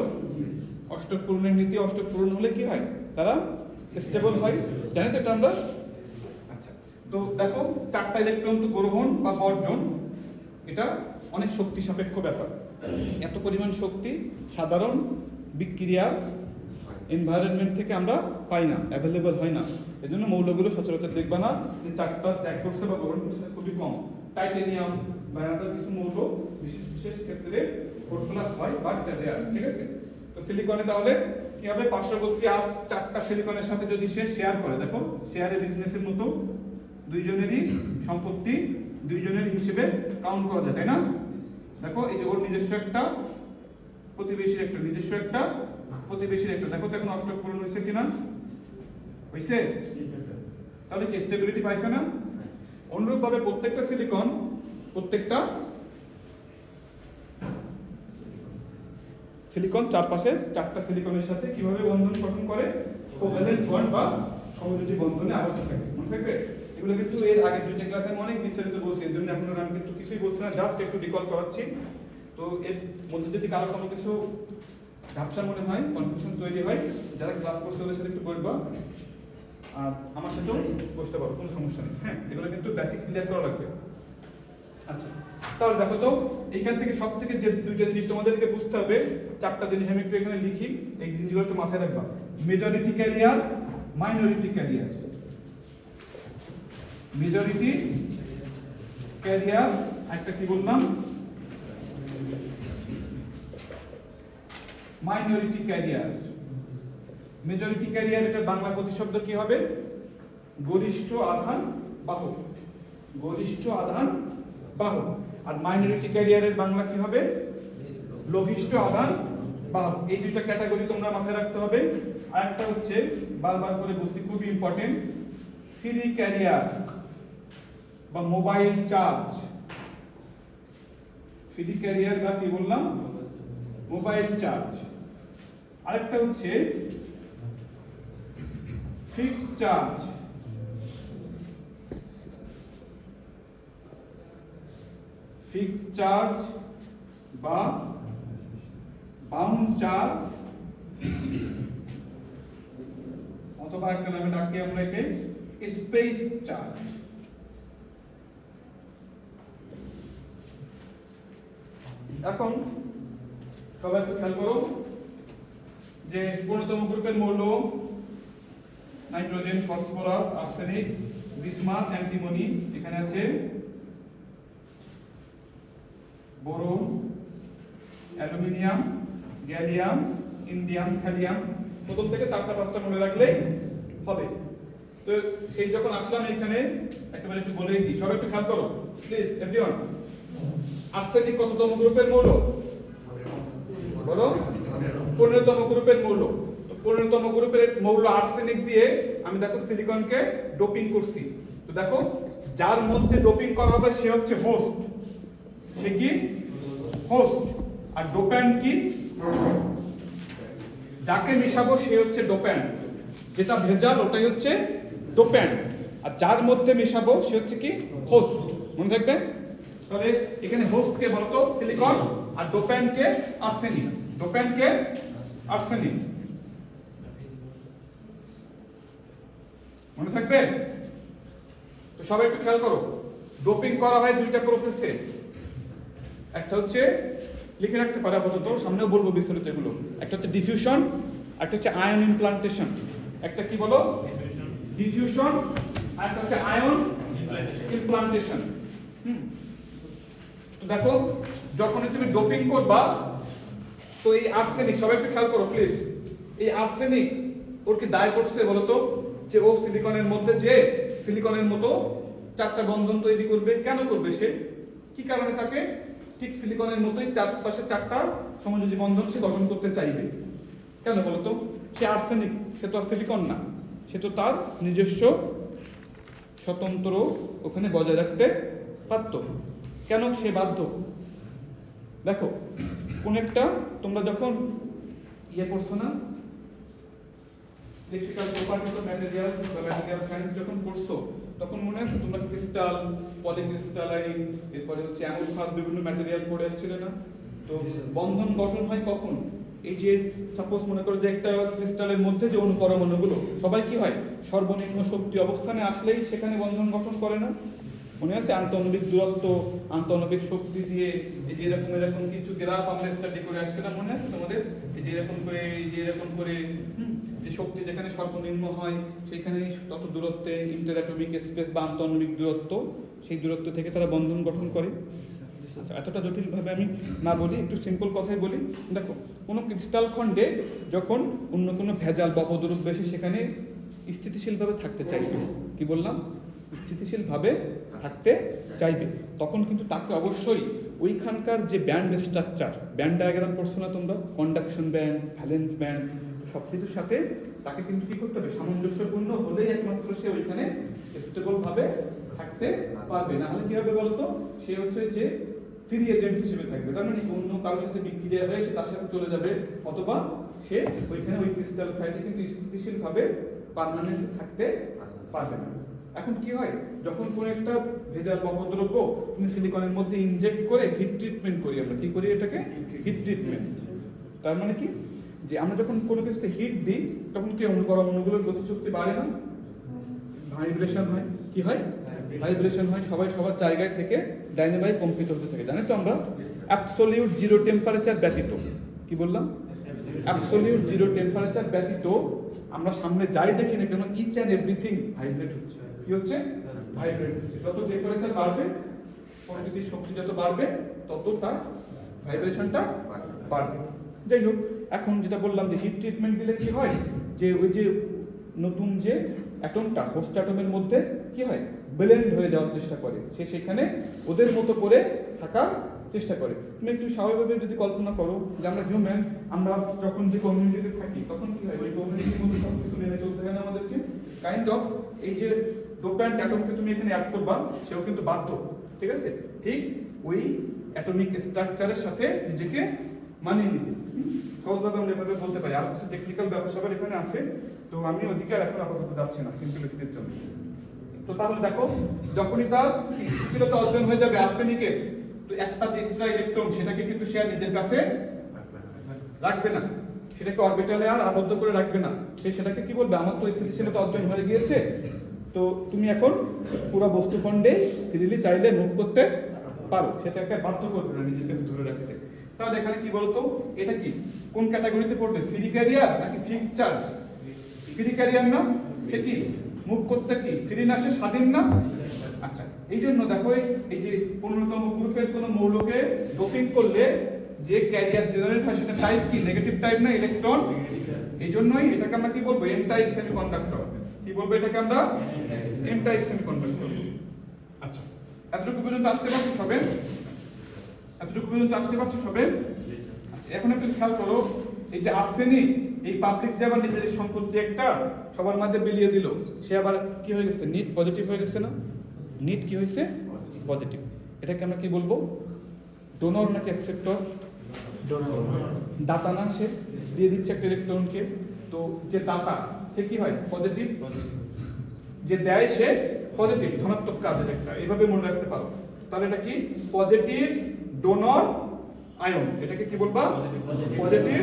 অষ্টক পূরণের নীতি, অষ্টক পূরণ হলে কি হয়, তারা স্টেবল হয়, জানি তো এটা আমরা। আচ্ছা, তো দেখো চারটা ইলেকট্রন তো গ্রহণ বা বর্জন, এটা অনেক শক্তি সাপেক্ষ ব্যাপার। এত পরিমাণ শক্তি সাধারণ বিক্রিয়া এনভায়রনমেন্ট থেকে আমরা পাই না, অ্যাভেলেবল হয় না। এজন্য মৌলগুলো সচরাচর দেখবা না যে চারটা ত্যাগ করছে বা গ্রহণ করছে, খুবই কম। টাইটেনিয়াম বা আলাদা কিছু মৌল বিশেষ বিশেষ ক্ষেত্রে ফোরপ্লাস হয়, বাট রেয়ার। ঠিক আছে? তো সিলিকনে তাহলে কি হবে, পার্শ্ববর্তী আজ চারটা সিলিকনের সাথে যদি সে শেয়ার করে, দেখো শেয়ারের বিজনেসের মতো দুইজনেরই সম্পত্তি দুইজনের হিসেবে কাউন্ট করা যায়, তাই না? দেখো এই যে ওর নিজস্ব একটা, প্রতিবেশীর একটা, নিজস্ব একটা, প্রতিবেশীর একটা। দেখো তো এখন অষ্টক পূরণ হয়েছে কিনা, হয়েছে? তাহলে কি স্টেবিলিটি পাইছে না? অনুরূপ ভাবে প্রত্যেকটা সিলিকন, প্রত্যেকটা সিলিকন চারপাশে চারটা সিলিকনের সাথে কিভাবে বন্ধন গঠন করে, কোভ্যালেন্ট বন্ড বা সমযোজী বন্ধনে আবদ্ধ থাকে। মনে থাকবে? এগুলো কিন্তু এর আগের দুইটা ক্লাসে আমি অনেক বিস্তারিত বলছি, এর জন্য এখন আমি কিন্তু কিছুই বলছি না, জাস্ট একটু রিকল করাচ্ছি। তো এর মধ্যে যদি কারো কোনো কিছু ঝাপসা মনে হয়, কনফিউশন তৈরি হয়, যারা ক্লাস করছে ওদের সাথে একটু বলবা, আর আমার সাথেও বসতে পারো, কোনো সমস্যা নেই। হ্যাঁ, এগুলো কিন্তু বেসিক ক্লিয়ার করা লাগবে। আচ্ছা, তাহলে দেখো তো এইখান থেকে সব থেকে যে দুইটা জিনিস তোমাদেরকে বুঝতে হবে, চারটা জিনিস আমি একটু এখানে লিখি, এই জিনিসগুলো একটু মাথায় রাখবা। Majority career, minority career. Majority career, একটা কি বললাম, মাইনরিটি ক্যারিয়ার। মেজরিটি ক্যারিয়ার, এটা বাংলা প্রতিশব্দ কি হবে? গরিষ্ঠ আধান বাহক। গরিষ্ঠ আধান বাহক। আর মাইনরিটি ক্যারিয়ারের বাংলা কি হবে? লঘিষ্ঠ আধান বাহক। এই দুইটা ক্যাটাগরি তোমরা মাথায় রাখতে হবে। আর একটা হচ্ছে বারবার করে বলছি, খুব ইম্পর্টেন্ট, ফ্রি ক্যারিয়ার বা মোবাইল চার্জ। ফ্রি ক্যারিয়ার বা কি বললাম, মোবাইল চার্জ। আরেকটা হচ্ছে ফিক্সড চার্জ। ফিক্সড চার্জ বা বাউন্ড চার্জ, অথবা একটা নামে ডাকি আমরা একে স্পেস চার্জ। এখন সবাই একটু খেয়াল করো যে 15তম গ্রুপের মৌল nitrogen, phosphorus, arsenic, bismuth, antimony, এখানে আছে boron, aluminium, gallium, indium, thallium. প্রথম থেকে চারটা পাঁচটা মনে রাখলেই হবে। তো সেই যখন আসলাম এখানে একেবারে একটু বলেই দিই, সবাই একটু খেয়াল করো প্লিজ এভরিওয়ান। আর্সেনিক কততম গ্রুপের মৌল বলো? 15তম গ্রুপের মৌল। তো 15তম গ্রুপের মৌল আর্সেনিক দিয়ে আমি দেখো সিলিকনকে ডোপিং করছি। তো দেখো যার মধ্যে ডোপিং করা হবে সে হচ্ছে হোস্ট। সে কি? হোস্ট। আর ডোপ্যান্ট কি? যাকে মিশাবো সে হচ্ছে ডোপ্যান্ট। যেটা ভেজাল ওটাই হচ্ছে ডোপ্যান্ট। আর যার মধ্যে মিশাবো সে হচ্ছে কি? হোস্ট। মনে থাকবে? তাহলে এখানে হোস্ট কে বলতো? সিলিকন। আর ডোপ্যান্ট কে? আর্সেনিক। ডোপ্যান্ট কে? আর্সেনিক। মনে থাকবে? তো সবাই একটু খেয়াল করো, ডোপিং করা হয় দুইটা প্রসেসে, একটা হচ্ছে লিখে রাখতে পারে আপাতত, সামনেও বলবো বিস্তারিত এগুলো। একটা হচ্ছে ডিফিউশন, একটা হচ্ছে আয়ন ইমপ্লান্টেশন। একটা কি বলো? ডিফিউশন, আর একটা হচ্ছে আয়ন ইমপ্লান্টেশন। তো দেখো, যখনই তুমি ডোপিং করবা, তো এই আর্সেনিক, সবাই একটু খেয়াল করো প্লিজ, এই আর্সেনিক ওর কি দায় করছে বলো তো, যে ও সিলিকনের মধ্যে যে সিলিকনের মতো চারটা বন্ধন তৈরি করবে? কেন করবে সে? কি কারণে তাকে ঠিক সিলিকনের মতোই চারপাশে চারটা সমযোজী বন্ধন সে গঠন করতে চাইবে? কেন বলতো? সে আর্সেনিক, সে তো আর সিলিকন না, সে তো তার নিজস্ব স্বতন্ত্র ওখানে বজায় রাখতে পারত। কেন সে বাধ্য? দেখো, কোন একটা তোমরা যখন ইয়ে পড়ছো না, ইলেকট্রিক্যাল প্রপার্টিজ অফ ম্যাটেরিয়ালস বা ম্যাটেরিয়াল সায়েন্স যখন পড়ছো, তখন মনে আছে তোমরা ক্রিস্টাল, পলিক্রিস্টালাইন, এরপরে হচ্ছে অ্যামোরফাস, বিভিন্ন ম্যাটেরিয়াল পড়ে আসছিলে না? তো বন্ধন গঠন হয় কখন? এই যে সাপোজ মনে করো যে একটা ক্রিস্টালের মধ্যে যে অনুপরমাণুগুলো সবাই কি হয়, সর্বনিম্ন শক্তি অবস্থানে আসলেই সেখানে বন্ধন গঠন করে না? মনে আছে আন্তঃআণবিক দূরত্ব, আন্তঃআণবিক শক্তি দিয়ে এই যে এরকম কিছু গ্রাফ আমরা স্টাডি করে আসছিলাম, মনে আছে তোমাদের? এই যে এরকম করে, এই যে এরকম করে, যে শক্তি যেখানে সর্বনিম্ন হয় সেখানে তত দূরত্বে ইন্টারঅ্যাটমিক স্পেস বা আন্তঃআণবিক দূরত্ব, সেই দূরত্ব থেকে তারা বন্ধন গঠন করে। আচ্ছা, এতটা জটিল ভাবে আমি না বলি, একটু সিম্পল কথাই বলি। দেখো, কোনো ক্রিস্টাল খণ্ডে যখন অন্য কোনো ভেজাল বা অপদ্রব্য এসে সেখানে স্থিতিশীলভাবে থাকতে চাইবে, কি বললাম? স্থিতিশীলভাবে থাকতে চাইবে, তখন কিন্তু তাকে অবশ্যই ওইখানকার যে ব্যান্ড স্ট্রাকচার, ব্যান্ড ডায়াগ্রাম পড়ছো না তোমরা? কন্ডাকশন ব্যান্ড, ভ্যালেন্স ব্যান্ড, সব কিছুর সাথে তাকে কিন্তু কি করতে হবে? সামঞ্জস্যপূর্ণ হলেই একমাত্র সে ওইখানে স্টেবল ভাবে থাকতে পারবে। না হলে কি হবে বলতো? সে হচ্ছে যে ফ্রি এজেন্ট হিসেবে থাকবে, তার মানে অন্য কারোর সাথে বিক্রিয়া হয়ে সে তার সাথে চলে যাবে, অথবা সে ওইখানে ওই ক্রিস্টাল সাইডে কিন্তু স্থিতিশীল ভাবে পার্মানেন্টলি থাকতে পারবে না। এখন কি হয়, যখন কোনো একটা ভেজাল বা অপদ্রব্য তুমি সিলিকনের মধ্যে ইনজেক্ট করে হিট ট্রিটমেন্ট করি, আমরা কি করি এটাকে? Hit treatment. তার মানে কি, যে আমরা যখন কোনো কিছুতে হিট দিই তখন কি অনুপরমাণুগুলোর গতিশক্তি বাড়ে না? ভাইব্রেশন হয়। কি হয়? ভাইব্রেশন হয়। সবাই সবার জায়গায় থেকে ডাইনামাই কম্পিত হতে থাকে। জানি তো আমরা অ্যাবসলিউট জিরো টেম্পারেচার ব্যতীত, কি বললাম? অ্যাবসলিউট জিরো টেম্পারেচার ব্যতীত আমরা সামনে যাই দেখি না কেন, ইচ অ্যান্ড এভরিথিং ভাইব্রেট হচ্ছে। কি হচ্ছে? ভাইব্রেট হচ্ছে। যত টেম্পারেচার বাড়বে, প্রকৃতির শক্তি যত বাড়বে, তত তার ভাইব্রেশনটা বাড়বে। যাই হোক, এখন যেটা বললাম যে হিট ট্রিটমেন্ট দিলে কি হয়, যে ওই যে নতুন যে অ্যাটমটা হোস্ট অ্যাটমের মধ্যে কি হয়, ব্লেন্ড হয়ে যাওয়ার চেষ্টা করে, সে সেখানে ওদের মতো করে থাকার চেষ্টা করে। তুমি একটু স্বাভাবিকভাবে যদি কল্পনা করো যে আমরা হিউম্যান, আমরা যখন যে কমিউনিটিতে থাকি তখন কি হয়, ওই কমিউনিটির মধ্যে সব কিছু মেনে চলতে হয় না আমাদেরকে? কাইন্ড অফ এই যে ডোপ্যান্ট অ্যাটমকে তুমি এখানে অ্যাড করবা, সেও কিন্তু বাধ্য, ঠিক আছে? ঠিক ওই অ্যাটমিক স্ট্রাকচারের সাথে নিজেকে মানিয়ে নিতে। সহজভাবে আমরা এভাবে বলতে পারি। আর কিছু টেকনিক্যাল ব্যাপার স্যাপার এখানে আছে, তো আমি ওদিকে আর এখন আপাতত যাচ্ছি না সিম্পলিসিটির জন্য। তো তাহলে দেখো, যখনই তার স্থিতিশীলতা অর্জন হয়ে যাবে আর্সেনিকের, তো একটা যে এক্সট্রা ইলেকট্রন সেটাকে কিন্তু সে আর নিজের কাছে রাখবে না, সেটাকে অরবিটালে আর আবদ্ধ করে রাখবে না। সে সেটাকে কি বলবে, আমার তো স্থিতিশীলতা অর্জন হয়ে গিয়েছে, তো তুমি এখন পুরো বস্তুখণ্ডে ফ্রিলি চাইলে মুভ করতে পারো, সেটাকে বাধ্য করবে না নিজের কাছে ধরে রাখতে। তাহলে এখানে কি বলতো, এটা কি কোন ক্যাটাগরিতে পড়বে? ফ্রি ক্যারিয়ার নাকি ফিক্সড চার্জ? ফ্রি ক্যারিয়ার না? সে কি মুভ করতে কি ফ্রি না, সে স্বাধীন না? আচ্ছা, এই জন্য দেখো, এই যে 15তম গ্রুপের কোনো মৌলকে ডোপিং করলে যে ক্যারিয়ার জেনারেট হয় সেটা টাইপ কি? নেগেটিভ টাইপ না ইলেকট্রন? এই জন্যই এটাকে আমরা কি বলবো? N type semiconductor. কি বলবো এটাকে আমরা? N type semiconductor. আচ্ছা, এতটুকু পর্যন্ত আসতে পারছো সবে? এতটুকু পর্যন্ত আসতে পারছো সবে? আচ্ছা, এখন একটু খেয়াল করো, এই যে আর্সেনিক, এই পাবলিক যে আবার নিজের সম্পত্তি একটা সবার মাঝে বিলিয়ে দিল, সে আবার কি হয়ে গেছে? নিট পজিটিভ হয়ে গেছে না? নিট কি হয়েছে? পজিটিভ। এটাকে আমরা কি বলবো? ডোনর নাকি অ্যাকসেপ্টর? ডোনর। দাতা না, সে দিয়ে দিচ্ছে একটা ইলেকট্রনকে, তো যে দাতা সে কি হয়? পজিটিভ। যে দেয় সে পজিটিভ, ধনাত্মক কাজের একটা, এইভাবে মনে রাখতে পারো। তাহলে এটা কি? Positive donor ion. এটাকে কি বলবা? Positive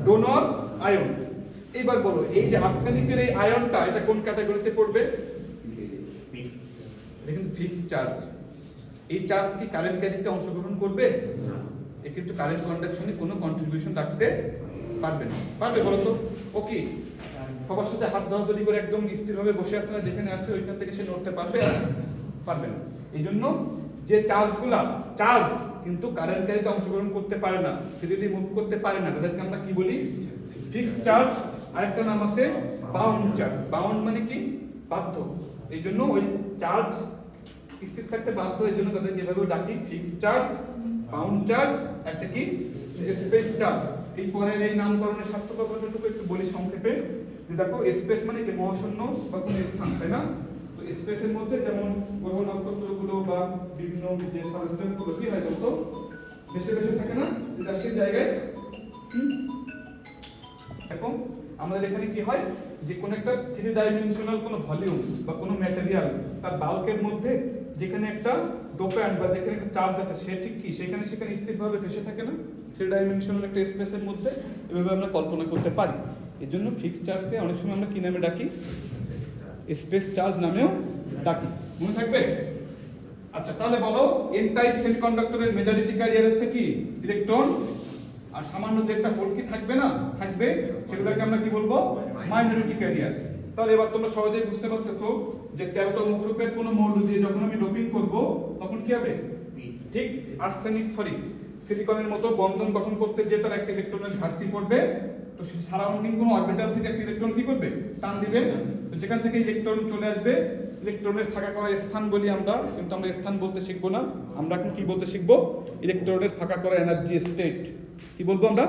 donor ion. এইবার বলো, এই যে আর্সেনিকের এই আয়নটা, এটা কোন ক্যাটাগরিতে পড়বে? এটা কিন্তু ফিক্সড চার্জ। এই চার্জ কি কারেন্ট ক্যারিতে অংশগ্রহণ করবে? এ কিন্তু কারেন্ট কন্ডাকশনে কোনো কন্ট্রিবিউশন রাখতে পারবে না। পারবে বলো তো? ওকে, সবার সাথে হাত ধরাধরি করে একদম স্থিরভাবে বসে আছে না, যেখানে আছে ওইখান থেকে সে নড়তে পারবে? পারবে না। এই জন্য যে চার্জ কিন্তু কারেন্ট ক্যারিতে অংশগ্রহণ করতে পারে না, সে যদি মুভ করতে পারে না, তাদেরকে আমরা কি বলি? Fixed charge. আরেকটা নাম আছে বাউন্ড চার্জ। বাউন্ড মানে কি? বাধ্য। এই জন্য ওই চার্জ স্থির থাকতে বাধ্য, এই জন্য তাদেরকে এভাবে ডাকি ফিক্সড চার্জ, বাউন্ড চার্জ, একটা কি স্পেস চার্জ। এই পরের এই নামকরণের সার্থকতাটুকু একটু বলি সংক্ষেপে। যে দেখো, স্পেস মানে কি? মহাশূন্য বা কোনো স্থান, তাই না? তো স্পেসের মধ্যে যেমন গ্রহ নক্ষত্রগুলো বা বিভিন্ন যে সাবস্টেন্সগুলো কি হয় বলতো, বেশি বেশি থাকে না, যেটা সেই জায়গায় এখন আমাদের এখানে কি হয়, যে কোন একটা 3 ডাইমেনশনাল কোনো ভলিউম বা কোনো ম্যাটেরিয়াল তার বাল্কের মধ্যে যেখানে একটা ডোপ্যান্ট বা যেখানে একটা চার্জ আছে, সে ঠিক কি সেখানে স্থিরভাবে ভেসে থাকে না 3 ডাইমেনশনাল একটা স্পেসের মধ্যে। এভাবে আমরা কল্পনা করতে পারি। এর জন্য ফিক্সড চার্জকে অনেক সময় আমরা কি নামে ডাকি? স্পেস চার্জ নামেও ডাকি। মনে থাকবে? আচ্ছা, তাহলে বলো, এন টাইপ সেমিকন্ডাক্টরের মেজরিটি ক্যারিয়ার হচ্ছে কি? ইলেকট্রন। আর সামান্য যে একটা হোল কি থাকবে না? থাকবে। সেগুলোকে আমরা কি বলবো? Minority career. তাহলে এবার তোমরা সহজেই বুঝতে পারতেছো যে 13তম গ্রুপের কোনো মৌল দিয়ে যখন আমি ডোপিং করব, তখন কি হবে? ঠিক সিলিকনের মতো বন্ধন গঠন করতে যে তার একটা ইলেকট্রনের ঘাটতি পড়বে, তো সেই সারাউন্ডিং কোনো অরবিটাল থেকে একটা ইলেকট্রন কি করবে? টান দিবে। তো যেখান থেকে ইলেকট্রন চলে আসবে, ইলেকট্রনের ফাঁকা করা স্থান বলি আমরা, কিন্তু আমরা স্থান বলতে শিখবো না। আমরা এখন কি বলতে শিখবো? ইলেকট্রনের ফাঁকা করা এনার্জি স্টেট। কি বলবো আমরা?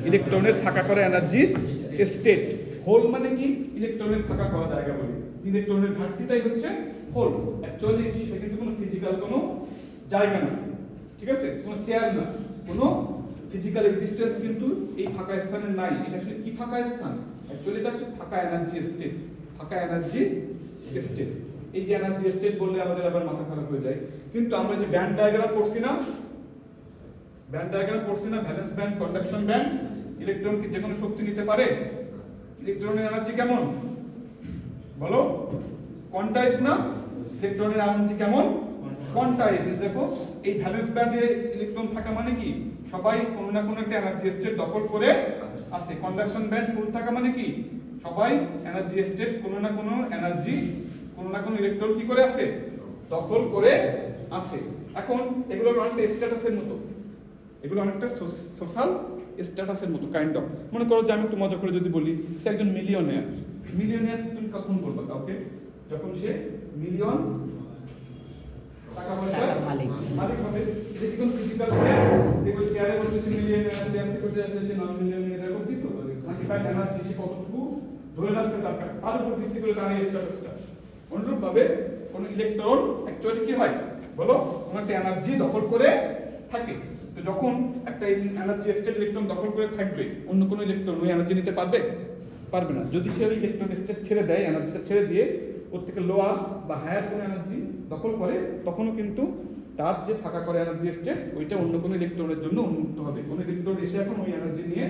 ইলেকট্রনের ফাঁকা করা এনার্জি স্টেট। হোল মানে কি? ইলেকট্রনের ফাঁকা করা জায়গা বলি। ইলেকট্রনের ঘাটতিটাই হচ্ছে হোল। অ্যাকচুয়ালি সেটা কিন্তু কোনো ফিজিক্যাল কোনো জায়গা না, ঠিক আছে? কোনো চেয়ার না, কোনো ফিজিক্যাল এক্সিস্টেন্স কিন্তু এই ফাঁকা স্থানের নাই। এটা আসলে কি ফাঁকা স্থান? অ্যাকচুয়ালি এটা হচ্ছে ফাঁকা এনার্জি স্টেট। ফাঁকা এনার্জি স্টেট। এই যে এনার্জি স্টেট বললে আমাদের আবার মাথা খারাপ হয়ে যায়। কিন্তু আমরা যে ব্যান্ড ডায়াগ্রাম পড়ছি না, valence band, conduction band, electron কি যে কোনো শক্তি নিতে পারে? ইলেকট্রনের এনার্জি কেমন বলো? কোয়ান্টাইজ না? ইলেকট্রনের এনার্জি কেমন? কোয়ান্টাইজ। দেখো, এই ভ্যালেন্স ব্যান্ডে ইলেকট্রন থাকা মানে কি? সবাই কোনো না কোনো একটা এনার্জি স্টেট দখল করে আছে। কন্ডাকশন ব্যান্ড ফুল থাকা মানে কি? সবাই এনার্জি স্টেট কোনো না কোনো এনার্জি, কোনো না কোনো ইলেকট্রন কি করে আছে? দখল করে আছে। এখন এগুলো অনেকটা স্ট্যাটাসের মতো, এগুলো অনেকটা সোশ্যাল স্ট্যাটাসের মতো কাইন্ড অফ। মনে করো যে আমি একটু মজা করে যদি বলি, সে একজন মিলিয়নিয়ার। মিলিয়নিয়ার তুমি কখন বলবো কাউকে? যখন সে মিলিয়ন টাকা পয়সার মালিক হবে। এটা কি কোনো ফিজিক্যাল চেয়ারে বসে সে মিলিয়নিয়ার, চেয়ার থেকে উঠে আসলে সে নন মিলিয়নিয়ার, এরকম কিছু? নাকি তার এনার্জি সে কতটুকু ধরে রাখছে তার কাছে, তার উপর ভিত্তি করে তার এই স্ট্যাটাসটা। অনুরূপ ভাবে কোন ইলেকট্রন অ্যাকচুয়ালি কি হয় বলো? কোনো একটা এনার্জি দখল করে থাকে। তো যখন একটা এনার্জি স্টেট ইলেকট্রন দখল করে থাকবে, অন্য কোনো ইলেকট্রন ওই এনার্জি নিতে পারবে? পারবে না। যদি সে ওই ইলেকট্রন স্টেট ছেড়ে দেয়, এনার্জিটা ছেড়ে দিয়ে ওর থেকে লোয়ার বা হায়ার কোনো এনার্জি দখল করে, তখনও কিন্তু তার যে ফাঁকা করে এনার্জি স্টেট, ওইটা অন্য কোনো ইলেকট্রনের জন্য উন্মুক্ত হবে। কোনো ইলেকট্রন এসে এখন ওই এনার্জি নিয়ে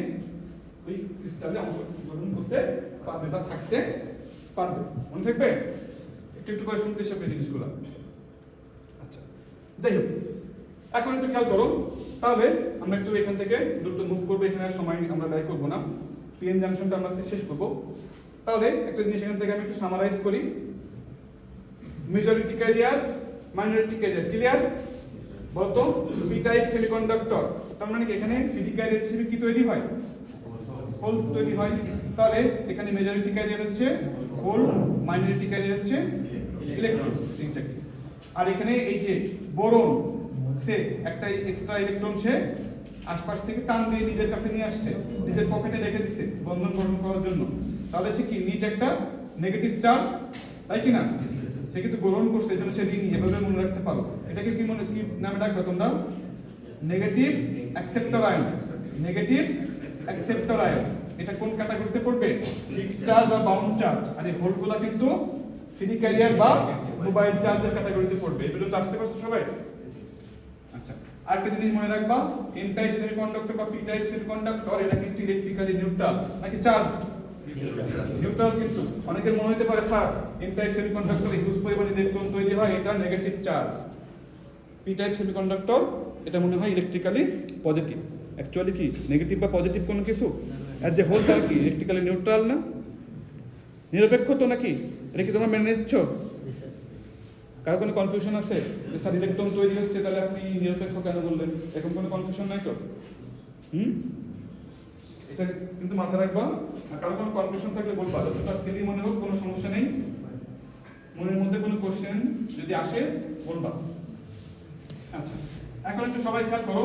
ওই ক্রিস্টালে অংশগ্রহণ করতে পারবে বা থাকতে পারবে। মনে থাকবে? একটু একটু করে শুনতে সব জিনিসগুলো। আচ্ছা, যাই হোক, এখন একটু খেয়াল করো। তাহলে আমরা একটু এখান থেকে দ্রুত মুভ করবো, এখানে আর সময় আমরা ব্যয় করবো না। পিএন জাংশনটা আমরা শেষ করবো। তাহলে একটা জিনিস এখান থেকে আমি একটু সামারাইজ করি। Majority career, minority career, clear? বলতো পি টাইপ সেমিকন্ডাক্টর, তার মানে কি এখানে পিডি ক্যারিয়ার হিসেবে কি তৈরি হয়? হোল তৈরি হয়। তাহলে এখানে মেজরিটি ক্যারিয়ার হচ্ছে হোল, মাইনরিটি ক্যারিয়ার হচ্ছে ইলেকট্রন। আর এখানে এই যে বোরন, সে একটা এক্সট্রা ইলেকট্রন সে আশপাশ থেকে টান দিয়ে নিজের কাছে নিয়ে আসছে, নিজের পকেটে রেখে দিছে বন্ধন গঠন করার জন্য। তাহলে সে কি নিট একটা নেগেটিভ চার্জ, তাই কি না? সে কিন্তু গ্রহণ করছে, এই জন্য সে ঋণী। এভাবে মনে রাখতে পারো। এটাকে কি নামে ডাকবে তোমরা? Negative acceptor ion. Negative acceptor ion. এটা কোন ক্যাটাগরিতে পড়বে? ফিক্সড চার্জ বা বাউন্ড চার্জ। আর এই হোলগুলা কিন্তু ফ্রি ক্যারিয়ার বা মোবাইল চার্জের ক্যাটাগরিতে পড়বে। এগুলো তো আসতে পারছো সবাই? আচ্ছা, আরেকটা জিনিস মনে রাখবা, এন টাইপ সেমিকন্ডাক্টর বা পি টাইপ সেমিকন্ডাক্টর, এটা কিন্তু ইলেকট্রিক্যালি নিউট্রাল নাকি চার্জ? নিউট্রাল। কিন্তু অনেকের মনে হতে পারে স্যার এন টাইপ সেমিকন্ডাক্টরে হিউজ পরিমাণে ইলেকট্রন তৈরি হয়, এটা negative charge. P type semiconductor এটা মনে হয় ইলেকট্রিক্যালি পজিটিভ। অ্যাকচুয়ালি কি নেগেটিভ বা পজিটিভ কোনো কিছু আর যে হোল তার কি ইলেকট্রিক্যালি নিউট্রাল না, নিরপেক্ষ তো নাকি? এটা কি তোমরা মেনে নিচ্ছ? কারো কোনো কনফিউশন আছে যে স্যার ইলেকট্রন তৈরি হচ্ছে তাহলে আপনি নিরপেক্ষ কেন বললেন? এরকম কোনো কনফিউশন নাই তো? এটা কিন্তু মাথায় রাখবা। আর কারো কোনো কনফিউশন থাকলে বলবা, যতটা সিলি মনে হোক কোনো সমস্যা নেই, মনের মধ্যে কোনো কোশ্চেন যদি আসে বলবা। আচ্ছা, এখন একটু সবাই খেয়াল করো,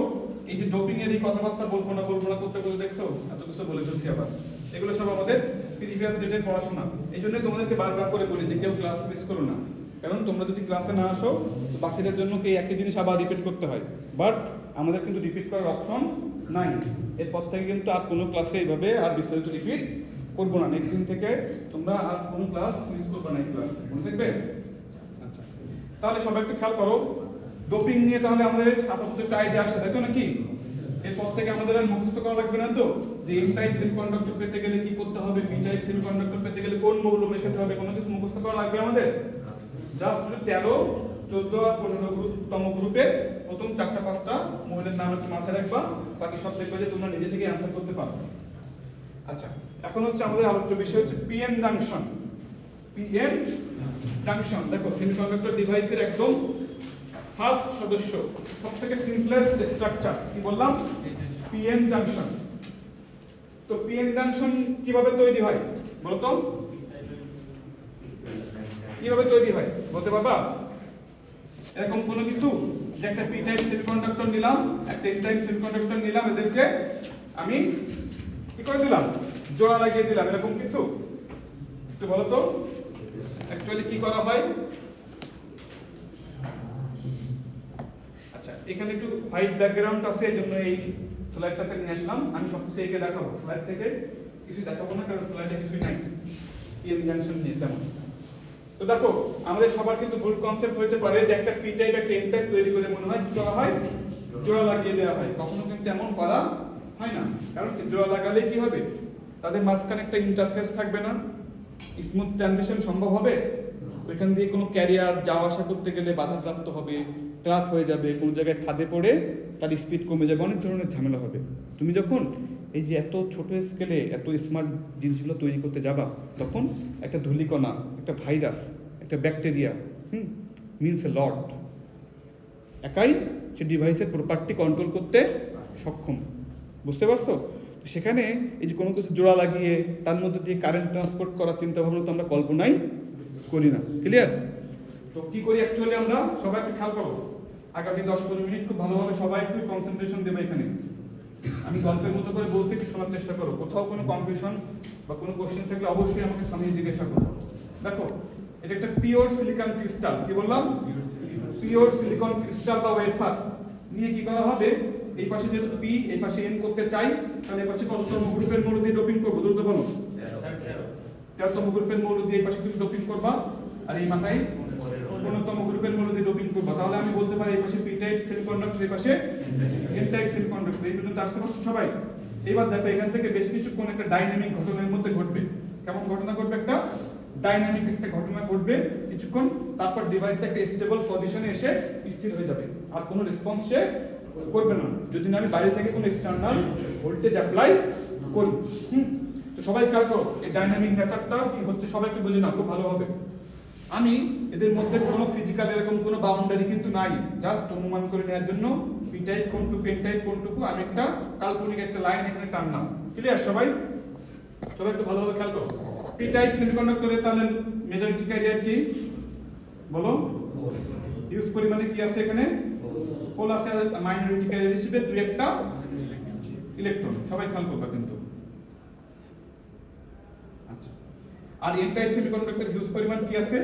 এই যে ডোপিং এর এই কথাবার্তা বলবো না করতে করতে দেখছো এত কিছু বলে ফেলছি আবার। এগুলো সব আমাদের প্রিভিয়াস ডেটের পড়াশোনা। এই জন্যই তোমাদেরকে বারবার করে বলি যে কেউ ক্লাস মিস করো না, কারণ তোমরা যদি ক্লাসে না আসো তো বাকিদের জন্য কি একই জিনিস আবার রিপিট করতে হয়। বাট আমাদের কিন্তু রিপিট করার অপশন নাই। এরপর থেকে কিন্তু আর কোনো ক্লাসে এইভাবে আর বিস্তারিত রিপিট করবো না। নেক্সট দিন থেকে তোমরা আর কোনো ক্লাস মিস করবে না, এই ক্লাস মনে থাকবে। আচ্ছা, তাহলে সবাই একটু খেয়াল করো, ডোপিং নিয়ে তাহলে আমাদের আপাতত একটা আইডিয়া আসছে, তাই তো নাকি? এরপর থেকে আমাদের আর মুখস্থ করা লাগবে না তো যে এন টাইপ সেমিকন্ডাক্টর পেতে গেলে কি করতে হবে, পি টাইপ সেমিকন্ডাক্টর পেতে গেলে কোন মৌল মেশাতে হবে, কোনো কিছু মুখস্থ করা লাগবে আমাদের? জাস্ট 13, 14 আর 15তম গ্রুপে প্রথম 4-5টা মৌলের নাম একটু মাথায় রাখবা, বাকি সব দেখবে যে তোমরা নিজে থেকে অ্যানসার করতে পারো। আচ্ছা, এখন হচ্ছে আমাদের আলোচ্য বিষয় হচ্ছে পিএন জাংশন। পিএন জাংশন দেখো সেমিকন্ডাক্টর ডিভাইসের একদম ফার্স্ট সদস্য, সবথেকে সিম্পলেস্ট স্ট্রাকচার কি বললাম? PN junction. তো পিএন জাংশন কিভাবে তৈরি হয় বলো তো? কিভাবে তৈরি হয় বলতে পারবা? এরকম কোনো কিছু যে একটা পি টাইপ সেমিকন্ডাক্টর নিলাম, একটা এন টাইপ সেমিকন্ডাক্টর নিলাম, এদেরকে আমি কি করে দিলাম? জোড়া লাগিয়ে দিলাম, এরকম কিছু? একটু বলো তো অ্যাকচুয়ালি কি করা হয়? আচ্ছা, এখানে একটু হোয়াইট ব্যাকগ্রাউন্ড আছে, এজন্য এই স্লাইডটাতে নিয়ে আসলাম। আমি সবকিছু একে দেখাবো, স্লাইড থেকে কিছু দেখাবো না, কারণ স্লাইডে কিছুই নাই পিএন জাংশন নিয়ে তেমন। তো দেখো আমাদের সবার কিন্তু ভুল কনসেপ্ট হইতে পারে যে একটা পি টাইপ একটা এন টাইপ তৈরি করে মনে হয় কি করা হয়? জোড়া লাগিয়ে দেওয়া হয়। কখনো কিন্তু এমন করা হয় না, কারণ জোড়া লাগালে কি হবে? তাদের মাঝখানে একটা ইন্টারফেস থাকবে না, স্মুথ ট্রানজিশন সম্ভব হবে? ওইখান দিয়ে কোনো ক্যারিয়ার যাওয়া আসা করতে গেলে বাধাপ্রাপ্ত হবে, ট্রাক হয়ে যাবে, কোনো জায়গায় খাদে পড়ে তার স্পিড কমে যাবে, অনেক ধরনের ঝামেলা হবে। তুমি যখন এই যে এত ছোট স্কেলে এত স্মার্ট জিনিসগুলো তৈরি করতে যাবা, তখন একটা ধূলিকণা, একটা ভাইরাস, একটা ব্যাকটেরিয়া মিনস এ লট একাই সে ডিভাইসের প্রপার্টি কন্ট্রোল করতে সক্ষম। বুঝতে পারছো? সেখানে এই যে কোনো কিছু জোড়া লাগিয়ে তার মধ্যে দিয়ে কারেন্ট ট্রান্সপোর্ট করার চিন্তা ভাবনা তো আমরা কল্পনাই করি না। ক্লিয়ার? তো কি করি অ্যাকচুয়ালি আমরা? সবাই একটু খেয়াল করো, আগামী 10-15 মিনিট খুব ভালোভাবে সবাই একটু কনসেন্ট্রেশন দেবে এখানে। আমি গল্পের মতো করে বলছি, একটু শোনার চেষ্টা করো। কোথাও কোনো কনফিউশন বা কোনো কোশ্চেন থাকলে অবশ্যই আমাকে সামনে জিজ্ঞাসা করো। দেখো এটা একটা পিওর সিলিকন ক্রিস্টাল। কি বললাম? পিওর সিলিকন ক্রিস্টাল বা ওয়েফার নিয়ে কি করা হবে? এই পাশে যেহেতু পি, এই পাশে এন করতে চাই, তাহলে এই পাশে কততম গ্রুপের মৌল দিয়ে ডোপিং করব? দ্রুত বলো। 13তম গ্রুপের মৌল দিয়ে এই পাশে কিন্তু ডোপিং করবা, আর এই মাথায় 15তম গ্রুপের মৌল দিয়ে ডোপিং করবা। তাহলে আমি বলতে পারি এই পাশে পি টাইপ সেমিকন্ডাক্টর, এই পাশে এন টাইপ সেমিকন্ডাক্টর। এই পর্যন্ত আসতে পারছো সবাই? এবার দেখো এখান থেকে বেশ কিছুক্ষণ একটা ডাইনামিক ঘটনার মধ্যে ঘটবে। কেমন ঘটনা ঘটবে? একটা ডাইনামিক একটা ঘটনা ঘটবে কিছুক্ষণ, তারপর ডিভাইসটা একটা স্টেবল পজিশনে এসে স্থির হয়ে যাবে, আর কোনো রেসপন্স সে করবে না যদি না আমি বাইরে থেকে কোনো এক্সটার্নাল ভোল্টেজ অ্যাপ্লাই করি। তো সবাই খেয়াল করো এই ডাইনামিক নেচারটা কি হচ্ছে, সবাই একটু বুঝে নাও খুব ভালোভাবে। আমি এদের মধ্যে কোনো ফিজিক্যাল এরকম কোনো বাউন্ডারি কিন্তু নাই, জাস্ট অনুমান করে নেওয়ার জন্য পি টাইপ কোনটুকু এন টাইপ কোনটুকু আমি একটা কাল্পনিক একটা লাইন এখানে টানলাম। ক্লিয়ার সবাই? সবাই একটু ভালোভাবে খেয়াল করো। পি টাইপ সেমিকন্ডাক্টরের তাহলে মেজরিটি ক্যারিয়ার কি বলো? হিউজ পরিমাণে কি আছে এখানে? হোল আছে, আর মাইনরিটি ক্যারিয়ার হিসেবে দুই একটা ইলেকট্রন। সবাই খেয়াল করবে কিন্তু। আচ্ছা, আর এন টাইপ সেমিকন্ডাক্টর হিউজ পরিমাণ কি আছে?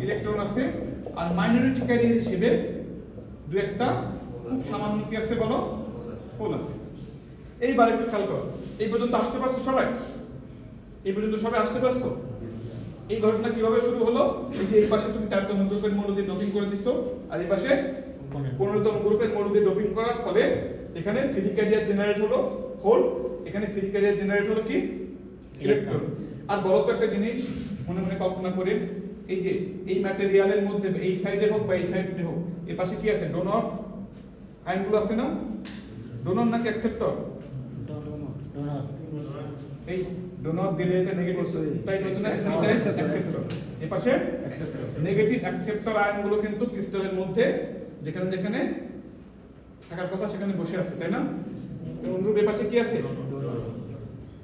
ইলেকট্রন আছে, আর মাইনরিটি ক্যারিয়ার হিসেবে দুই একটা খুব সামান্য কি আছে বলো? হোল আছে। এইবার একটু খেয়াল করো, এই পর্যন্ত আসতে পারছো সবাই? এই পর্যন্ত সবাই আসতে পারছো? এই ঘটনা কিভাবে শুরু হলো? এই যে এই পাশে তুমি 13তম গ্রুপের মৌল দিয়ে ডোপিং করে দিছো, আর এই পাশে 15তম গ্রুপের মৌল দিয়ে ডোপিং করার ফলে এখানে ফ্রি ক্যারিয়ার জেনারেট হলো হোল, এখানে ফ্রি ক্যারিয়ার জেনারেট হলো কি? ইলেকট্রন। আর বলো তো একটা জিনিস মনে মনে কল্পনা করেন, এই যে এই ম্যাটেরিয়ালের মধ্যে এই সাইডে হোক বা এই সাইডে হোক এর পাশে কি আছে? ডোনর আইনগুলো আছে না? ডোনর নাকি অ্যাকসেপ্টর? এই ডোনর দিলে এটা নেগেটিভ, তাই নতুন অ্যাকসেপ্টর। এই পাশে নেগেটিভ অ্যাকসেপ্টর আয়নগুলো কিন্তু ক্রিস্টালের মধ্যে যেখানে যেখানে থাকার কথা সেখানে বসে আছে, তাই না? অনুরূপ এই পাশে কি আছে?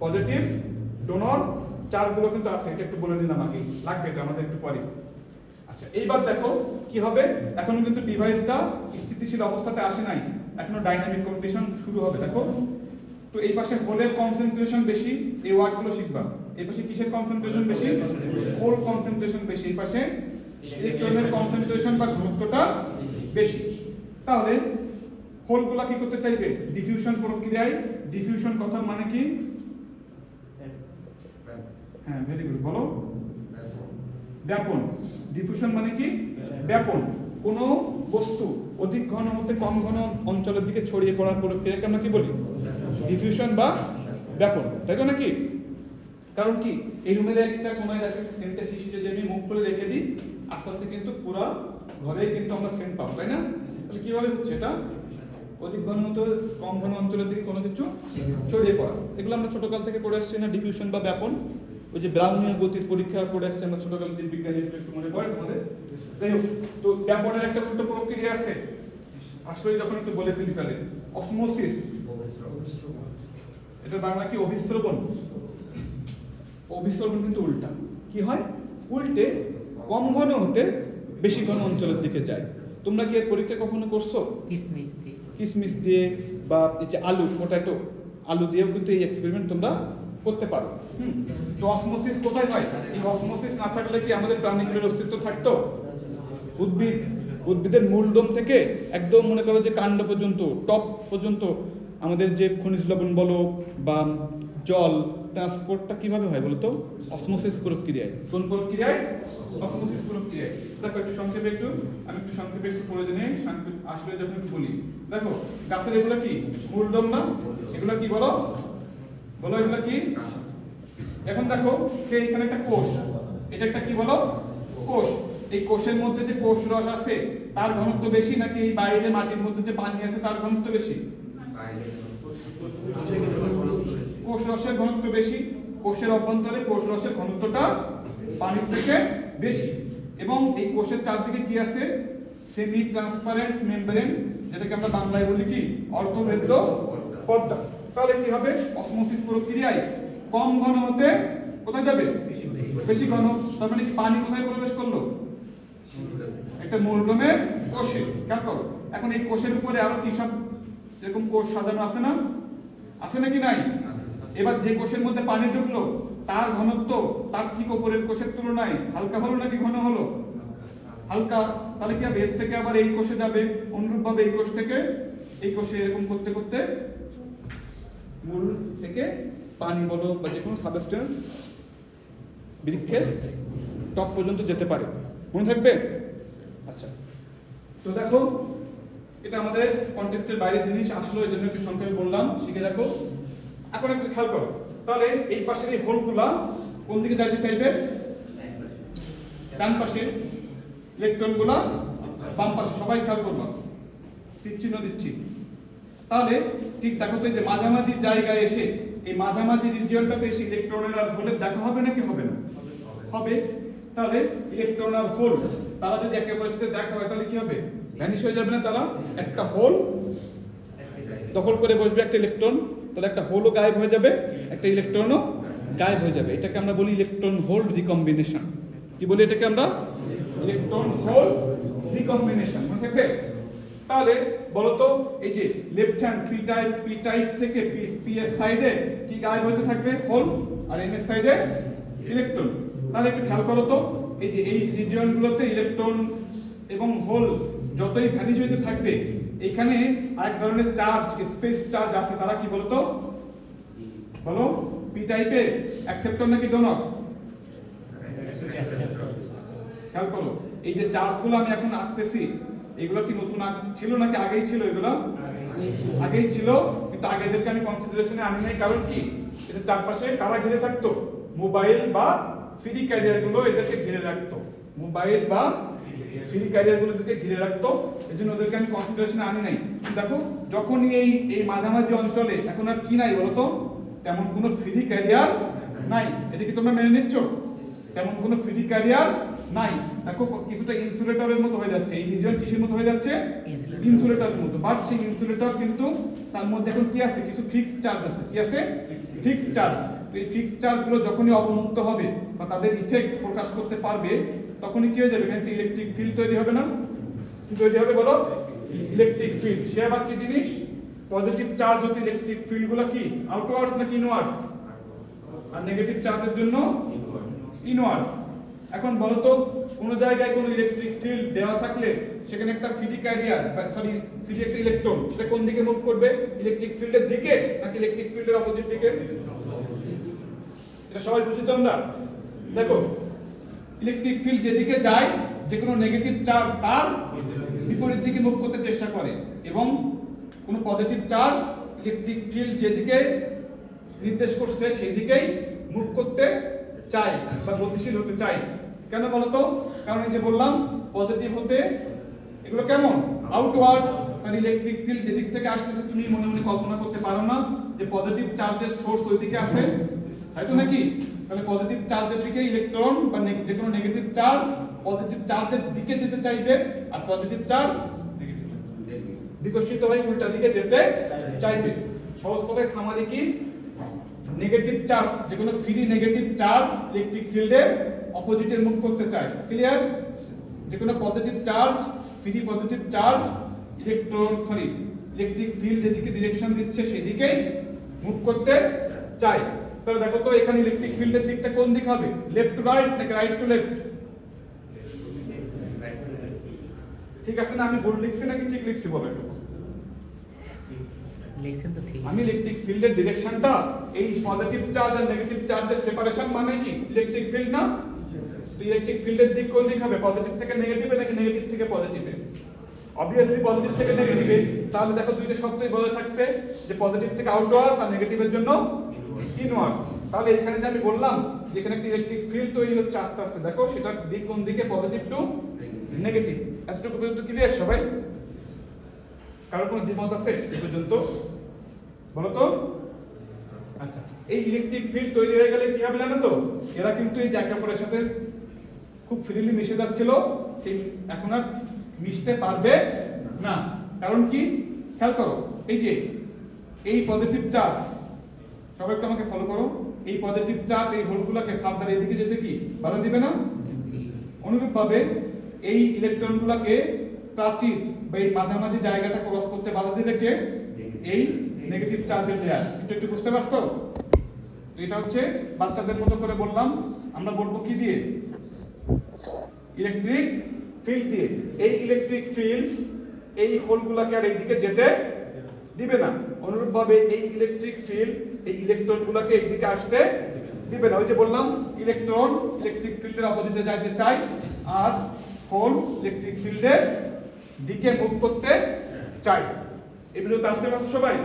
পজিটিভ ডোনর চার্জগুলো কিন্তু আছে, এটা একটু বলে দিলাম আগে, লাগবে এটা আমাদের একটু পরে। আচ্ছা, এইবার দেখো কি হবে। এখনো কিন্তু ডিভাইসটা স্থিতিশীল অবস্থাতে আসে নাই, এখনো ডাইনামিক কন্ডিশন শুরু হবে। দেখো তো এই পাশে হোলের কনসেন্ট্রেশন বেশি, এই ওয়ার্ডগুলো শিখবা। এই পাশে কিসের কনসেন্ট্রেশন বেশি? হোল কনসেন্ট্রেশন বেশি। এই পাশে ইলেকট্রনের কনসেন্ট্রেশন বা ঘনত্বটা বেশি। তাহলে হোলগুলা কি করতে চাইবে? ডিফিউশন প্রক্রিয়ায়। ডিফিউশন কথার মানে কি? হ্যাঁ, ভেরি গুড, বলো। ব্যাপন। ডিফিউশন মানে কি? ব্যাপন। কোন বস্তু অধিক ঘন হতে কম ঘন অঞ্চলের দিকে ছড়িয়ে পড়ার প্রক্রিয়াকে আমরা কি বলি? ডিফিউশন বা ব্যাপন, তাই তো নাকি? কারণ কি, এই রুমের একটা কোনায় দেখো সেন্টটা শিশি যদি আমি মুখ করে রেখে দিই, আস্তে আস্তে কিন্তু পুরো ঘরে কিন্তু আমরা সেন্ট পাবো, তাই না? তাহলে কিভাবে হচ্ছে এটা? অধিক ঘন হতে কম ঘন অঞ্চলের দিকে কোনো কিছু ছড়িয়ে পড়া। এগুলো আমরা ছোটকাল থেকে পড়ে আসছি না, ডিফিউশন বা ব্যাপন। ওই যে ব্রাউনীয় গতির পরীক্ষা পড়ে আসছে আমরা ছোটকাল থেকে, বিজ্ঞানের একটু মনে পড়ে তোমাদের? যাই হোক, তো ব্যাপনের একটা উল্টো প্রক্রিয়া আছে, আসলে যখন একটু বলে ফেলি তাহলে অসমোসিস। এটা বাংলা কি? অভিস্রবণ। অভিস্রবণ কিন্তু উল্টা। কি হয়? উল্টে কম ঘন হতে বেশি ঘন অঞ্চলের দিকে যায়। তোমরা কি এর পরীক্ষা কখনো করছো? কিসমিস দিয়ে বা এই যে আলু, পটেটো, আলু দিয়েও কিন্তু এই এক্সপেরিমেন্ট তোমরা করতে পারো। তো অসমোসিস কোথায় হয়? এই অসমোসিস না থাকলে কি আমাদের প্রাণীগুলোর অস্তিত্ব থাকতো? উদ্ভিদের মূলডোম থেকে একদম মনে করো যে কাণ্ড পর্যন্ত, টপ পর্যন্ত আমাদের যে খনিজ লবণ বলো বা জল ট্রান্সপোর্টটা কিভাবে হয় বলতো? অসমোসিস প্রক্রিয়ায়। কোন প্রক্রিয়ায়? অসমোসিস প্রক্রিয়ায়। দেখো একটু সংক্ষেপে আমি একটু সংক্ষেপে পড়ে দিনে আসলে যখন একটু বলি। দেখো গাছের এগুলো কি? মূলডোম না? এগুলো কি বলো? এগুলো কি? এখন দেখো যে এখানে একটা কোষ, এটা একটা কি বলো? কোষ। এই কোষের মধ্যে যে কোষ রস আছে তার ঘনত্ব বেশি নাকি এই বাইরে মাটির মধ্যে যে পানি আছে তার ঘনত্ব বেশি? কোষ রসের ঘনত্ব বেশি। কোষের অভ্যন্তরে কোষ রসের ঘনত্বটা পানির থেকে বেশি। এবং এই কোষের চারদিকে কি আছে? সেমি ট্রান্সপারেন্ট মেমব্রেন, যেটাকে আমরা বাংলায় বলি কি? অর্ধভেদ্য পর্দা। তাহলে কি হবে? অসমোসিস প্রক্রিয়ায় কম ঘন হতে কোথায় যাবে? বেশি ঘন। তার মানে পানি কোথায় প্রবেশ করলো? একটা মূলডোমের কোষে। খেয়াল করো, এখন এই কোষের উপরে আরো কি সব এরকম কোষ সাজানো আছে না? আছে নাকি নাই? এবার যে কোষের মধ্যে পানি ঢুকলো তার ঘনত্ব তার ঠিক উপরের কোষের তুলনায় হালকা হলো নাকি ঘন হলো? হালকা। তাহলে কি হবে? এর থেকে আবার এই কোষে যাবে, অনুরূপ ভাবে এই কোষ থেকে এই কোষে, এরকম করতে করতে মূল থেকে পানি বলো বা যে কোনো সাবস্টেন্স বৃক্ষের টপ পর্যন্ত যেতে পারে। মনে থাকবে? আচ্ছা, তো দেখো এটা আমাদের কনটেক্সটের বাইরের জিনিস, আসলে এই জন্য একটু সংক্ষেপে বললাম, শিখে রাখো। এখন একটু খেয়াল করো, তাহলে এই পাশের এই হোলগুলা কোন দিকে যাইতে চাইবে? ডান পাশে। ইলেকট্রনগুলা বাম পাশে। সবাই খেয়াল করবা, চিহ্ন দিচ্ছি। তাহলে ঠিক দেখো তো, এই যে মাঝামাঝি জায়গায় এসে, এই মাঝামাঝি রিজিয়নটাতে এসে ইলেকট্রনের আর হোলের দেখা হবে নাকি হবে না? হবে। তাহলে ইলেকট্রন আর হোল তারা যদি একে অপরের সাথে দেখা হয় তাহলে কি হবে? ভ্যানিশ হয়ে যাবে না তারা? একটা হোল দখল করে বসবে একটা ইলেকট্রন, তাহলে একটা হোলও গায়েব হয়ে যাবে, একটা ইলেকট্রনও গায়েব হয়ে যাবে। এটাকে আমরা বলি ইলেকট্রন হোল রিকম্বিনেশন। কি বলি এটাকে আমরা? Electron whole recombination. মনে থাকবে? তাহলে বলতো, এই যে লেফট হ্যান্ড পি টাইপ থেকে পি এর সাইডে কি গায়েব হতে থাকবে? হোল। আর এন এর সাইডে ইলেকট্রন। তাহলে একটু খেয়াল করো তো, এই যে এই রিজিয়নগুলোতে ইলেকট্রন এবং হোল যতই ভ্যানিশ হইতে থাকবে, এখানে আরেক ধরনের চার্জ, স্পেস চার্জ আছে, তারা কি বলতো? বলো, পি টাইপে অ্যাকসেপ্টর নাকি ডোনর? খেয়াল করো, এই যে চার্জগুলো আমি এখন আঁকতেছি, এগুলো কি নতুন ছিল নাকি আগেই ছিল? এগুলো আগেই ছিল, কিন্তু আগে এদেরকে আমি কনসিডারেশনে আনি নাই। কারণ কি? এটা চারপাশে কারা ঘিরে থাকতো? মোবাইল বা ফ্রি ক্যারিয়ার গুলো এদেরকে ঘিরে রাখতো। মোবাইল বা ফ্রি ক্যারিয়ার গুলোকে ঘিরে রাখতো, এই জন্য ওদেরকে আমি কনসিডারেশনে আনি নাই। দেখো যখনই এই মাঝামাঝি অঞ্চলে এখন আর কি নাই বলতো, তেমন কোনো ফ্রি ক্যারিয়ার নাই। এটা কি তোমরা মেনে নিচ্ছ? তেমন কোনো ফ্রি ক্যারিয়ার নাই। দেখো কিছুটা ইনসুলেটরের মতো হয়ে যাচ্ছে, এই রিজিয়ন কিসের মতো হয়ে যাচ্ছে? ইনসুলেটরের মতো। বাট সেই ইনসুলেটর কিন্তু তার মধ্যে এখন কি আছে? কিছু ফিক্সড চার্জ আছে। কি আছে? Fixed charge. তো এই ফিক্সড চার্জগুলো যখনই অবমুক্ত হবে বা তাদের ইফেক্ট প্রকাশ করতে পারবে, তখনই কি হয়ে যাবে? এখানে ইলেকট্রিক ফিল্ড তৈরি হবে না? কি তৈরি হবে বলো? Electric field. সে আবার কি জিনিস? পজিটিভ চার্জ হতে ইলেকট্রিক ফিল্ড গুলো কি আউটওয়ার্ডস নাকি ইনওয়ার্ডস? আর নেগেটিভ চার্জের জন্য ইনওয়ার্ডস। এখন বলো তো, কোন জায়গায় কোন ইলেকট্রিক ফিল্ড দেওয়া থাকলে সেখানে একটা ফ্রি ক্যারিয়ার সরি ফ্রি একটা ইলেকট্রন সেটা কোন দিকে মুভ করবে? ইলেকট্রিক ফিল্ডের দিকে নাকি ইলেকট্রিক ফিল্ডের অপোজিট দিকে? এটা সবাই বুঝি তো আমরা? দেখো ইলেকট্রিক ফিল্ড যেদিকে যায়, যে কোনো নেগেটিভ চার্জ তার বিপরীত দিকে মুভ করতে চেষ্টা করে, এবং কোন পজিটিভ চার্জ ইলেকট্রিক ফিল্ড যেদিকে নির্দেশ করছে সেই দিকেই মুভ করতে চায় বা গতিশীল হতে চায়। কেন বলতো? কারণ এই যে বললাম পজিটিভ হতে এগুলো কেমন? আউটওয়ার্ড। কারণ ইলেকট্রিক ফিল্ড যেদিক থেকে আসতেছে তুমি মনে মনে কল্পনা করতে পারো না যে পজিটিভ চার্জের সোর্স ওই দিকে আছে, তাই তো নাকি? তাহলে পজিটিভ চার্জের দিকে ইলেকট্রন বা যে কোনো নেগেটিভ চার্জ পজিটিভ চার্জের দিকে যেতে চাইবে, আর পজিটিভ চার্জ বিকশিত হয়ে উল্টা দিকে যেতে চাইবে। সহজ কথায় সামারি কি? নেগেটিভ চার্জ, যে কোনো ফ্রি নেগেটিভ চার্জ ইলেকট্রিক ফিল্ডে অপোজিটে মুভ করতে চায়। ক্লিয়ার? যে কোনো positive charge, free positive charge electric field যেদিকে ডিরেকশন দিচ্ছে সেদিকেই মুভ করতে চায়। তাহলে দেখো তো এখানে ইলেকট্রিক ফিল্ডের দিকটা কোন দিক হবে? লেফট টু রাইট নাকি রাইট টু লেফট? ঠিক আছে না? আমি ভুল লিখছি নাকি ঠিক লিখছি বলো একটু? আমি ইলেকট্রিক ফিল্ডের ডিরেকশনটা এই পজিটিভ চার্জ আর নেগেটিভ চার্জের সেপারেশন মানে কি ইলেকট্রিক ফিল্ড না? ইলেকট্রিক ফিল্ডের দিক কোন দিক হবে? পজিটিভ থেকে নেগেটিভে নাকি নেগেটিভ থেকে পজিটিভে? অবভিয়াসলি পজিটিভ থেকে নেগেটিভে। তাহলে দেখো দুইটা শব্দই বলা থাকছে যে পজিটিভ থেকে আউটওয়ার্ডস আর নেগেটিভের জন্য ইনওয়ার্ডস। তাহলে এখানে যে আমি বললাম যে এখানে একটা ইলেকট্রিক ফিল্ড তৈরি হচ্ছে আস্তে আস্তে, দেখো সেটার দিক কোন দিকে? Positive to negative. এতটুকু পর্যন্ত ক্লিয়ার সবাই? কারোর কোনো দ্বিমত আছে এই পর্যন্ত? বলো তো। আচ্ছা, এই ইলেকট্রিক ফিল্ড তৈরি হয়ে গেলে কি হবে জানো তো? এরা কিন্তু এই একে অপরের সাথে খুব ফ্রিলি মিশে যাচ্ছিল, সেই এখন আর মিশতে পারবে না। কারণ কি? খেয়াল করো, এই যে এই পজিটিভ চার্জ, সবাই একটু আমাকে ফলো করো, এই পজিটিভ চার্জ এই হোলগুলোকে ফার্দার এদিকে যেতে কি বাধা দিবে না? অনুরূপভাবে এই ইলেকট্রনগুলোকে প্রাচীর বা এই মাঝামাঝি জায়গাটা ক্রস করতে বাধা দিবে কে? এই নেগেটিভ চার্জের লেয়ার। একটু বুঝতে পারছো? এটা হচ্ছে বাচ্চাদের মতো করে বললাম, আমরা বলবো কি দিয়ে? ইলেকট্রিক ফিল্ড দিয়ে। এই ইলেকট্রিক ফিল্ড এই হোলগুলোকে আর এইদিকে যেতে দিবে না। অনুরূপভাবে এই ইলেকট্রিক ফিল্ড এই ইলেকট্রনগুলোকে এইদিকে আসতে দিবে না। ওই যে বললাম ইলেকট্রন ইলেকট্রিক ফিল্ডের অপোজিটে যাইতে চায়, আর হোল ইলেকট্রিক ফিল্ডের দিকে মুভ করতে চায়। এই পর্যন্ত আসতে পারছো সবাই?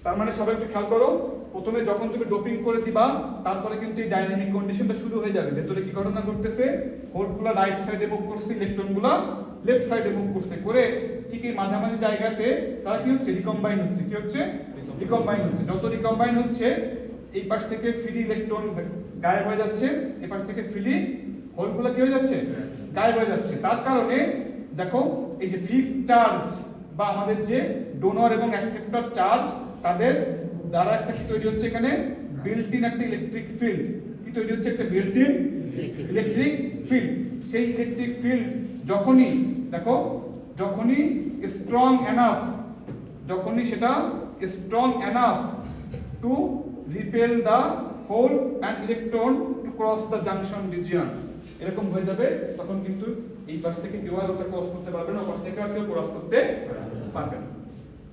তার মানে সবাই একটু খেয়াল করো, প্রথমে যখন তুমি ডোপিং করে দিবা তারপরে কিন্তু এই ডাইনামিক কন্ডিশনটা শুরু হয়ে যাবে। ভেতরে কি ঘটনা ঘটতেছে? হোলগুলো রাইট সাইডে মুভ করছে, ইলেকট্রনগুলো লেফট সাইডে মুভ করছে, করে ঠিক এই মাঝামাঝি জায়গাতে তারা কি হচ্ছে? রিকম্বাইন হচ্ছে। কি হচ্ছে? রিকম্বাইন হচ্ছে। যত রিকম্বাইন হচ্ছে এই পাশ থেকে ফ্রি ইলেকট্রন গায়েব হয়ে যাচ্ছে, এই পাশ থেকে ফ্রি হোলগুলো কি হয়ে যাচ্ছে? গায়েব হয়ে যাচ্ছে। তার কারণে দেখো এই যে ফিক্সড চার্জ বা আমাদের যে ডোনর এবং অ্যাকসেপ্টর চার্জ, তাদের দ্বারা একটা কি তৈরি হচ্ছে? এখানে বিল্ট ইন একটা ইলেকট্রিক ফিল্ড। কি তৈরি হচ্ছে? একটা বিল্ট ইন ইলেকট্রিক ফিল্ড। সেই ইলেকট্রিক ফিল্ড যখনই দেখো যখনই স্ট্রং এনাফ, যখনই সেটা strong enough to repel the hole and electron to cross the junction region, এরকম হয়ে যাবে, তখন কিন্তু এই পাশ থেকে কেউ আর ওটা ক্রস করতে পারবে না, ওপাশ থেকে আর কেউ ক্রস করতে পারবে না।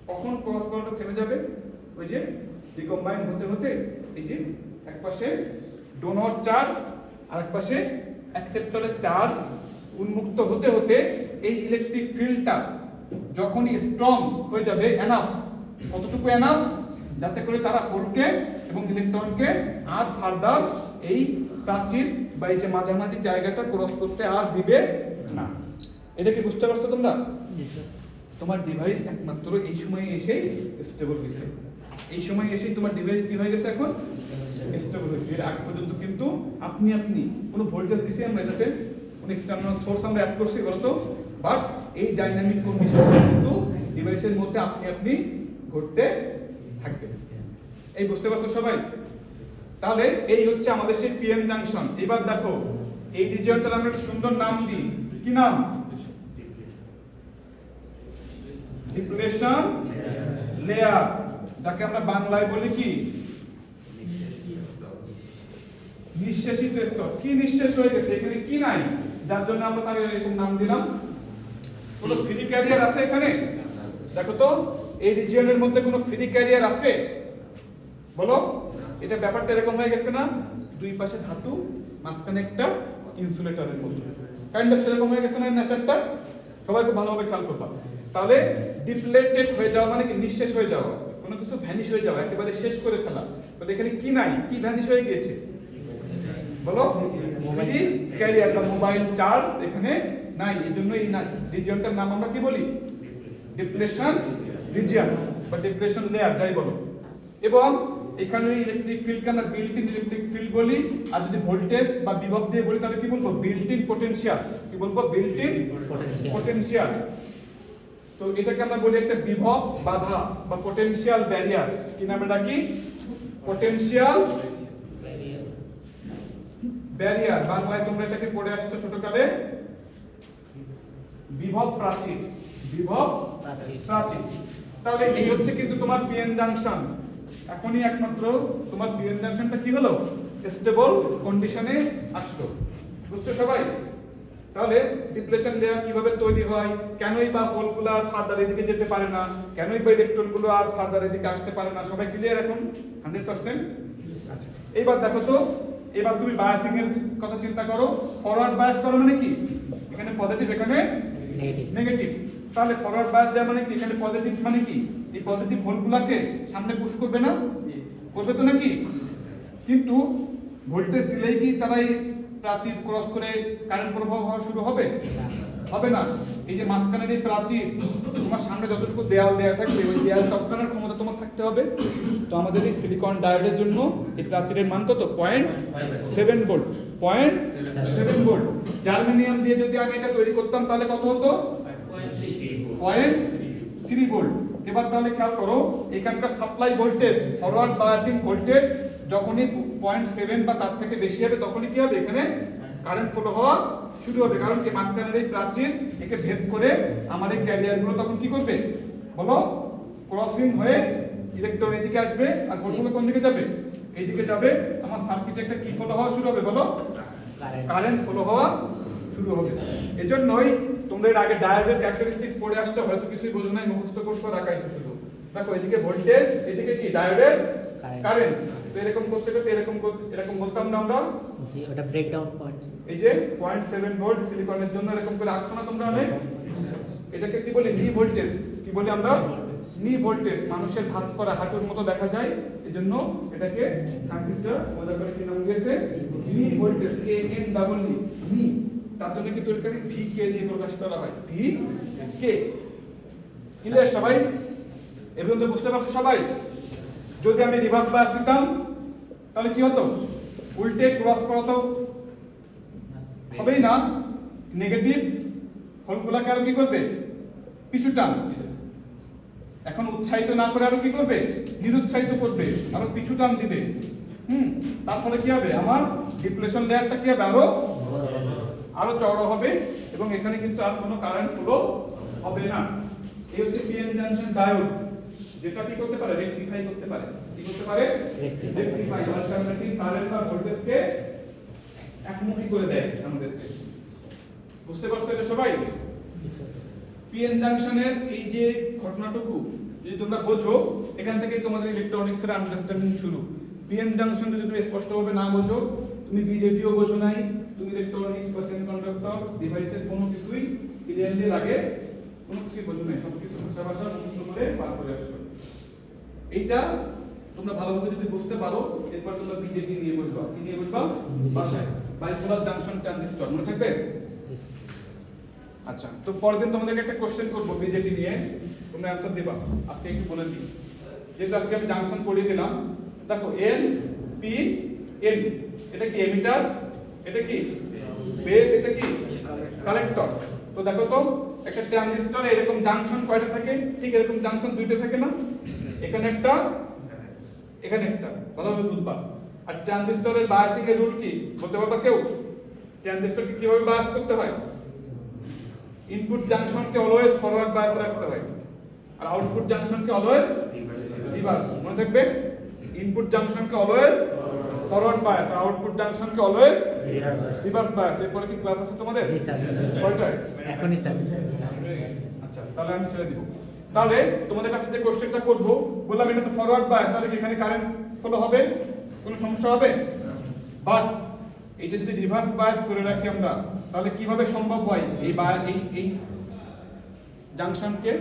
কখন ক্রস করাটা থেমে যাবে? ওই যে রিকম্বাইন হতে হতে এই যে এক পাশে ডোনর চার্জ আর এক পাশে অ্যাকসেপ্টরের চার্জ উন্মুক্ত হতে হতে এই ইলেকট্রিক ফিল্ডটা যখনই স্ট্রং হয়ে যাবে, এনাফ, কতটুকু এনাফ? যাতে করে তারা হোলকে এবং ইলেকট্রনকে আর ফার্দার এই প্রাচীর বা এই যে মাঝামাঝি জায়গাটা ক্রস করতে আর দিবে না। এটা কি বুঝতে পারছো তোমরা? তোমার ডিভাইস একমাত্র এই সময়ে এসে স্টেবল হয়েছে। এই সময় এসেই তোমার ডিভাইস কি হয়ে গেছে, এখন স্টেবল হয়েছে। এর আগ পর্যন্ত কিন্তু আপনি কোনো ভোল্টেজ দিছি আমরা, এটাতে কোনো এক্সটার্নাল সোর্স আমরা অ্যাড করছি বলতো, বাট এই ডাইনামিক কন্ডিশন কিন্তু ডিভাইসের মধ্যে আপনি ঘটতে থাকবে। এই বুঝতে পারছো সবাই? তাহলে এই হচ্ছে আমাদের সেই পিএন জাংশন। এবার দেখো এই রিজিয়নটার আমরা একটা সুন্দর নাম দিই। কি নাম? ডিপ্লেশন লেয়ার, যাকে আমরা বাংলায় বলি কি? নিঃশেষিত স্তর। কি নিঃশেষ হয়ে গেছে, এখানে কি নাই, যার জন্য আমরা তার এরকম নাম দিলাম। কোনো ফ্রি ক্যারিয়ার আছে এখানে? দেখো তো এই রিজিয়নের মধ্যে কোনো ফ্রি ক্যারিয়ার আছে? বলো। এটা ব্যাপারটা এরকম হয়ে গেছে না, দুই পাশে ধাতু, মাঝখানে একটা ইনসুলেটরের মতো, কাইন্ড অফ সেরকম হয়ে গেছে না নেচারটা? সবাই খুব ভালোভাবে খেয়াল করবা। তাহলে ডিপ্লেটেড হয়ে যাওয়া মানে কি? নিঃশেষ হয়ে যাওয়া, কোনো কিছু ভ্যানিশ হয়ে যাওয়া, একেবারে শেষ করে ফেলা। তো এখানে কি নাই, কি ভ্যানিশ হয়ে গিয়েছে বলো? ফ্রি ক্যারিয়ার বা মোবাইল চার্জ এখানে নাই। এজন্য এই রিজিয়নটার নাম আমরা কি বলি? ডিপ্লেশন রিজিয়ন বা ডিপ্লেশন লেয়ার, যাই বলো। এবং এখানে ইলেকট্রিক ফিল্ডকে আমরা বিল্ট ইন ইলেকট্রিক ফিল্ড বলি, আর যদি ভোল্টেজ বা বিভব দিয়ে বলি তাহলে কি বলবো? Built in potential. কি বলবো? Built in potential. তো এটাকে আমরা বলি একটা বিভব বাধা বা পটেনশিয়াল ব্যারিয়ার। কি নামে ডাকি? Potential barrier. বাংলায় তোমরা এটাকে পড়ে আসছো ছোটকালে বিভব প্রাচীর। বিভব প্রাচীর। তাহলে এই হচ্ছে কিন্তু তোমার পিএন জাংশন। এখনই একমাত্র তোমার পিএন জাংশনটা কি হলো? স্টেবল কন্ডিশনে আসলো। বুঝছো সবাই? তাহলে ডিপ্লেশন লেয়ার কিভাবে তৈরি হয়, কেনই বা হোলগুলো আর ফার্দার এদিকে যেতে পারে না, কেনই বা ইলেকট্রনগুলো আর ফার্দার এদিকে আসতে পারে না, সবাই ক্লিয়ার এখন 100%? আচ্ছা, এইবার দেখো তো, এবার তুমি বায়াসিং এর কথা চিন্তা করো। ফরওয়ার্ড বায়াস করো মানে কি? এখানে পজিটিভ, এখানে নেগেটিভ। তাহলে ফরওয়ার্ড বায়াস দেওয়া মানে কি? এখানে পজিটিভ মানে কি? এই পজিটিভ হোলগুলোকে সামনে পুশ করবে না? করবে তো নাকি? কিন্তু ভোল্টেজ দিলেই কি তারা এই প্রাচীর ক্রস করে কারেন্ট প্রবাহ হওয়া শুরু হবে? হবে না। এই যে মাঝখানের এই প্রাচীর, তোমার সামনে যতটুকু দেয়াল দেয়া থাকবে ওই দেয়াল টপকানোর ক্ষমতা তোমার থাকতে হবে। তো আমাদের এই সিলিকন ডায়োডের জন্য এই প্রাচীরের মান কত? 0.7 ভোল্ট। 0.7 ভোল্ট। জার্মেনিয়াম দিয়ে যদি আমি এটা তৈরি করতাম তাহলে কত হতো? 0.3 ভোল্ট। এবার তাহলে খেয়াল করো, এখানকার supply voltage, forward biasing voltage যখনই 0.7 বা তার থেকে বেশি হবে তখনই কি হবে? এখানে কারেন্ট ফ্লো হওয়া শুরু হবে। কারণ কি? মাঝখানের এই প্রাচীর একে ভেদ করে আমার এই ক্যারিয়ারগুলো তখন কি করবে বলো? ক্রসিং হয়ে ইলেকট্রন এদিকে আসবে, আর ভোল্টগুলো কোন দিকে যাবে? এইদিকে যাবে। আমার সার্কিটে একটা কি ফ্লো হওয়া শুরু হবে বলো? কারেন্ট ফ্লো হওয়া শুরু হবে। এজন্যই তোমরা এর আগে ডায়োডের ক্যারেক্টারিস্টিক্স পড়ে আসছো, হয়তো কিছুই বোঝো নাই, মুখস্থ করছো, রাখাইছো শুধু। দেখো এদিকে ভোল্টেজ, এদিকে কি? ডায়োডের কারেন্ট। তো এরকম করতে করতে এরকম বলতাম না আমরা? জি, ওটা ব্রেকডাউন পয়েন্ট। এই যে 0.7 ভোল্ট সিলিকনের জন্য এরকম করে রাখছো না তোমরা অনেক? এটাকে কি বলি? নি ভোল্টেজ। কি বলি আমরা? নি ভোল্টেজ। মানুষের ভাঁজ করা হাঁটুর মতো দেখা যায়, এজন্য এটাকে সায়েন্টিস্টরা মজা করে কি নাম দিয়েছে? নি voltage. A N double E, নি। তার জন্য কি তৈরি করে ভি কে দিয়ে প্রকাশ করা হয়, ভি কে। ক্লিয়ার সবাই? এবং তো বুঝতে পারছো সবাই? যদি আমি রিভার্স বায়াস দিতাম তাহলে কি হতো? উল্টে ক্রস করা তো হবেই না। নেগেটিভ হোলগুলোকে আরো কি করবে? পিছু টান। এখন উৎসাহিত না করে আরো কি করবে? নিরুৎসাহিত করবে, আরো পিছু টান দিবে। তার ফলে কি হবে? আমার ডিপ্লেশন লেয়ারটা কি হবে? আরো চওড়া হবে, এবং এখানে কিন্তু আর কোনো কারেন্ট ফ্লো হবে না। এই হচ্ছে পিএন জাংশন ডায়োড, যেটা কি করতে পারে? রেকটিফাই করতে পারে। কি করতে পারে? রেকটিফাই। অল্টারনেটিং কারেন্ট বা ভোল্টেজকে একমুখী করে দেয় আমাদেরকে। বুঝতে পারছো এটা সবাই? পিএন জাংশনের এই যে ঘটনাটুকু যদি তোমরা বোঝো, এখান থেকে তোমাদের ইলেকট্রনিক্স এর আন্ডারস্ট্যান্ডিং শুরু। পিএন জাংশন যদি তুমি স্পষ্টভাবে না বোঝো, তুমি বিজেটিও বোঝো নাই, তুমি ইলেকট্রনিক্স বা সেমিকন্ডাক্টর ডিভাইসের কোনো কিছুই ক্লিয়ারলি লাগে কোনো কিছুই বোঝো নাই, সবকিছু ভাষা মুখস্থ করে পার করে আসছো। এইটা তোমরা ভালোভাবে যদি বুঝতে পারো এরপর তোমরা বিজেটি নিয়ে বসবা, কি নিয়ে বসবা? বাসায় বাইপোলার জাংশন ট্রানজিস্টর মনে থাকবে? আচ্ছা, তো পরের দিন তোমাদেরকে একটা কোশ্চেন করব বিজেটি নিয়ে, তোমরা অ্যানসার দিবা। আজকে একটু বলে দিই, যেহেতু আজকে আমি জাংশন পড়িয়ে দিলাম। দেখো এন পি এন, এটা কি এমিটার, এটা কি বেস, এটা কি কালেক্টর। তো দেখো তো একটা ট্রানজিস্টরে এরকম জাংশন কয়টা থাকে? ঠিক এরকম জাংশন দুইটা থাকে না? এখানে একটা, এখানে একটা, ভালোভাবে বুঝবা। আর ট্রানজিস্টরের বায়াসিং এর রুল কি বলতে পারবা কেউ? ট্রানজিস্টরকে কিভাবে বায়াস করতে হয়? ইনপুট জাংশনকে অলওয়েজ ফরওয়ার্ড বায়াস রাখতে হয়, আর আউটপুট জাংশনকে অলওয়েজ রিভার্স। মনে থাকবে, ইনপুট জাংশনকে অলওয়েজ ফরওয়ার্ড বায়াস, আর আউটপুট জাংশনকে অলওয়েজ রিভার্স বায়াস। এরপরে কি ক্লাস আছে তোমাদের? জি স্যার। কয়টায়? এখনই স্যার। আচ্ছা, তাহলে আমি ছেড়ে দিব। তাহলে তোমাদের কাছে যে কোশ্চেনটা করব, বললাম এটা তো ফরওয়ার্ড বায়াস, তাহলে কি এখানে কারেন্ট ফলো হবে? কোনো সমস্যা হবে? বাট এটা যদি রিভার্স বায়াস করে রাখি আমরা, তাহলে কিভাবে সম্ভব হয় এই জাংশনকে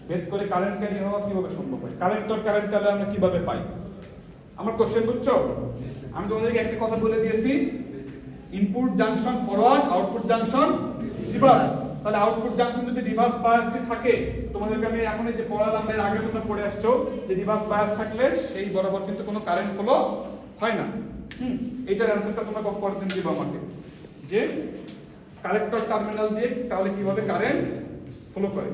ভেদ করে কারেন্ট ক্যারি হওয়া কিভাবে সম্ভব হয়? কালেক্টর কারেন্ট তাহলে আমরা কিভাবে পাই? আমার কোশ্চেন বুঝছো? আমি তোমাদেরকে একটা কথা বলে দিয়েছি, input junction forward, output junction reverse. তাহলে আউটপুট জাংশন যদি রিভার্স বায়াসটি থাকে, তোমাদেরকে আমি এখন এই যে পড়ালাম, এর আগে তোমরা পড়ে আসছো যে রিভার্স বায়াস থাকলে সেই বরাবর কিন্তু কোনো কারেন্ট ফলো হয় না। এইটার অ্যানসারটা তোমরা পরের দিন দিবা আমাকে, যে কালেক্টর টার্মিনাল দিয়ে তাহলে কিভাবে কারেন্ট ফলো করে।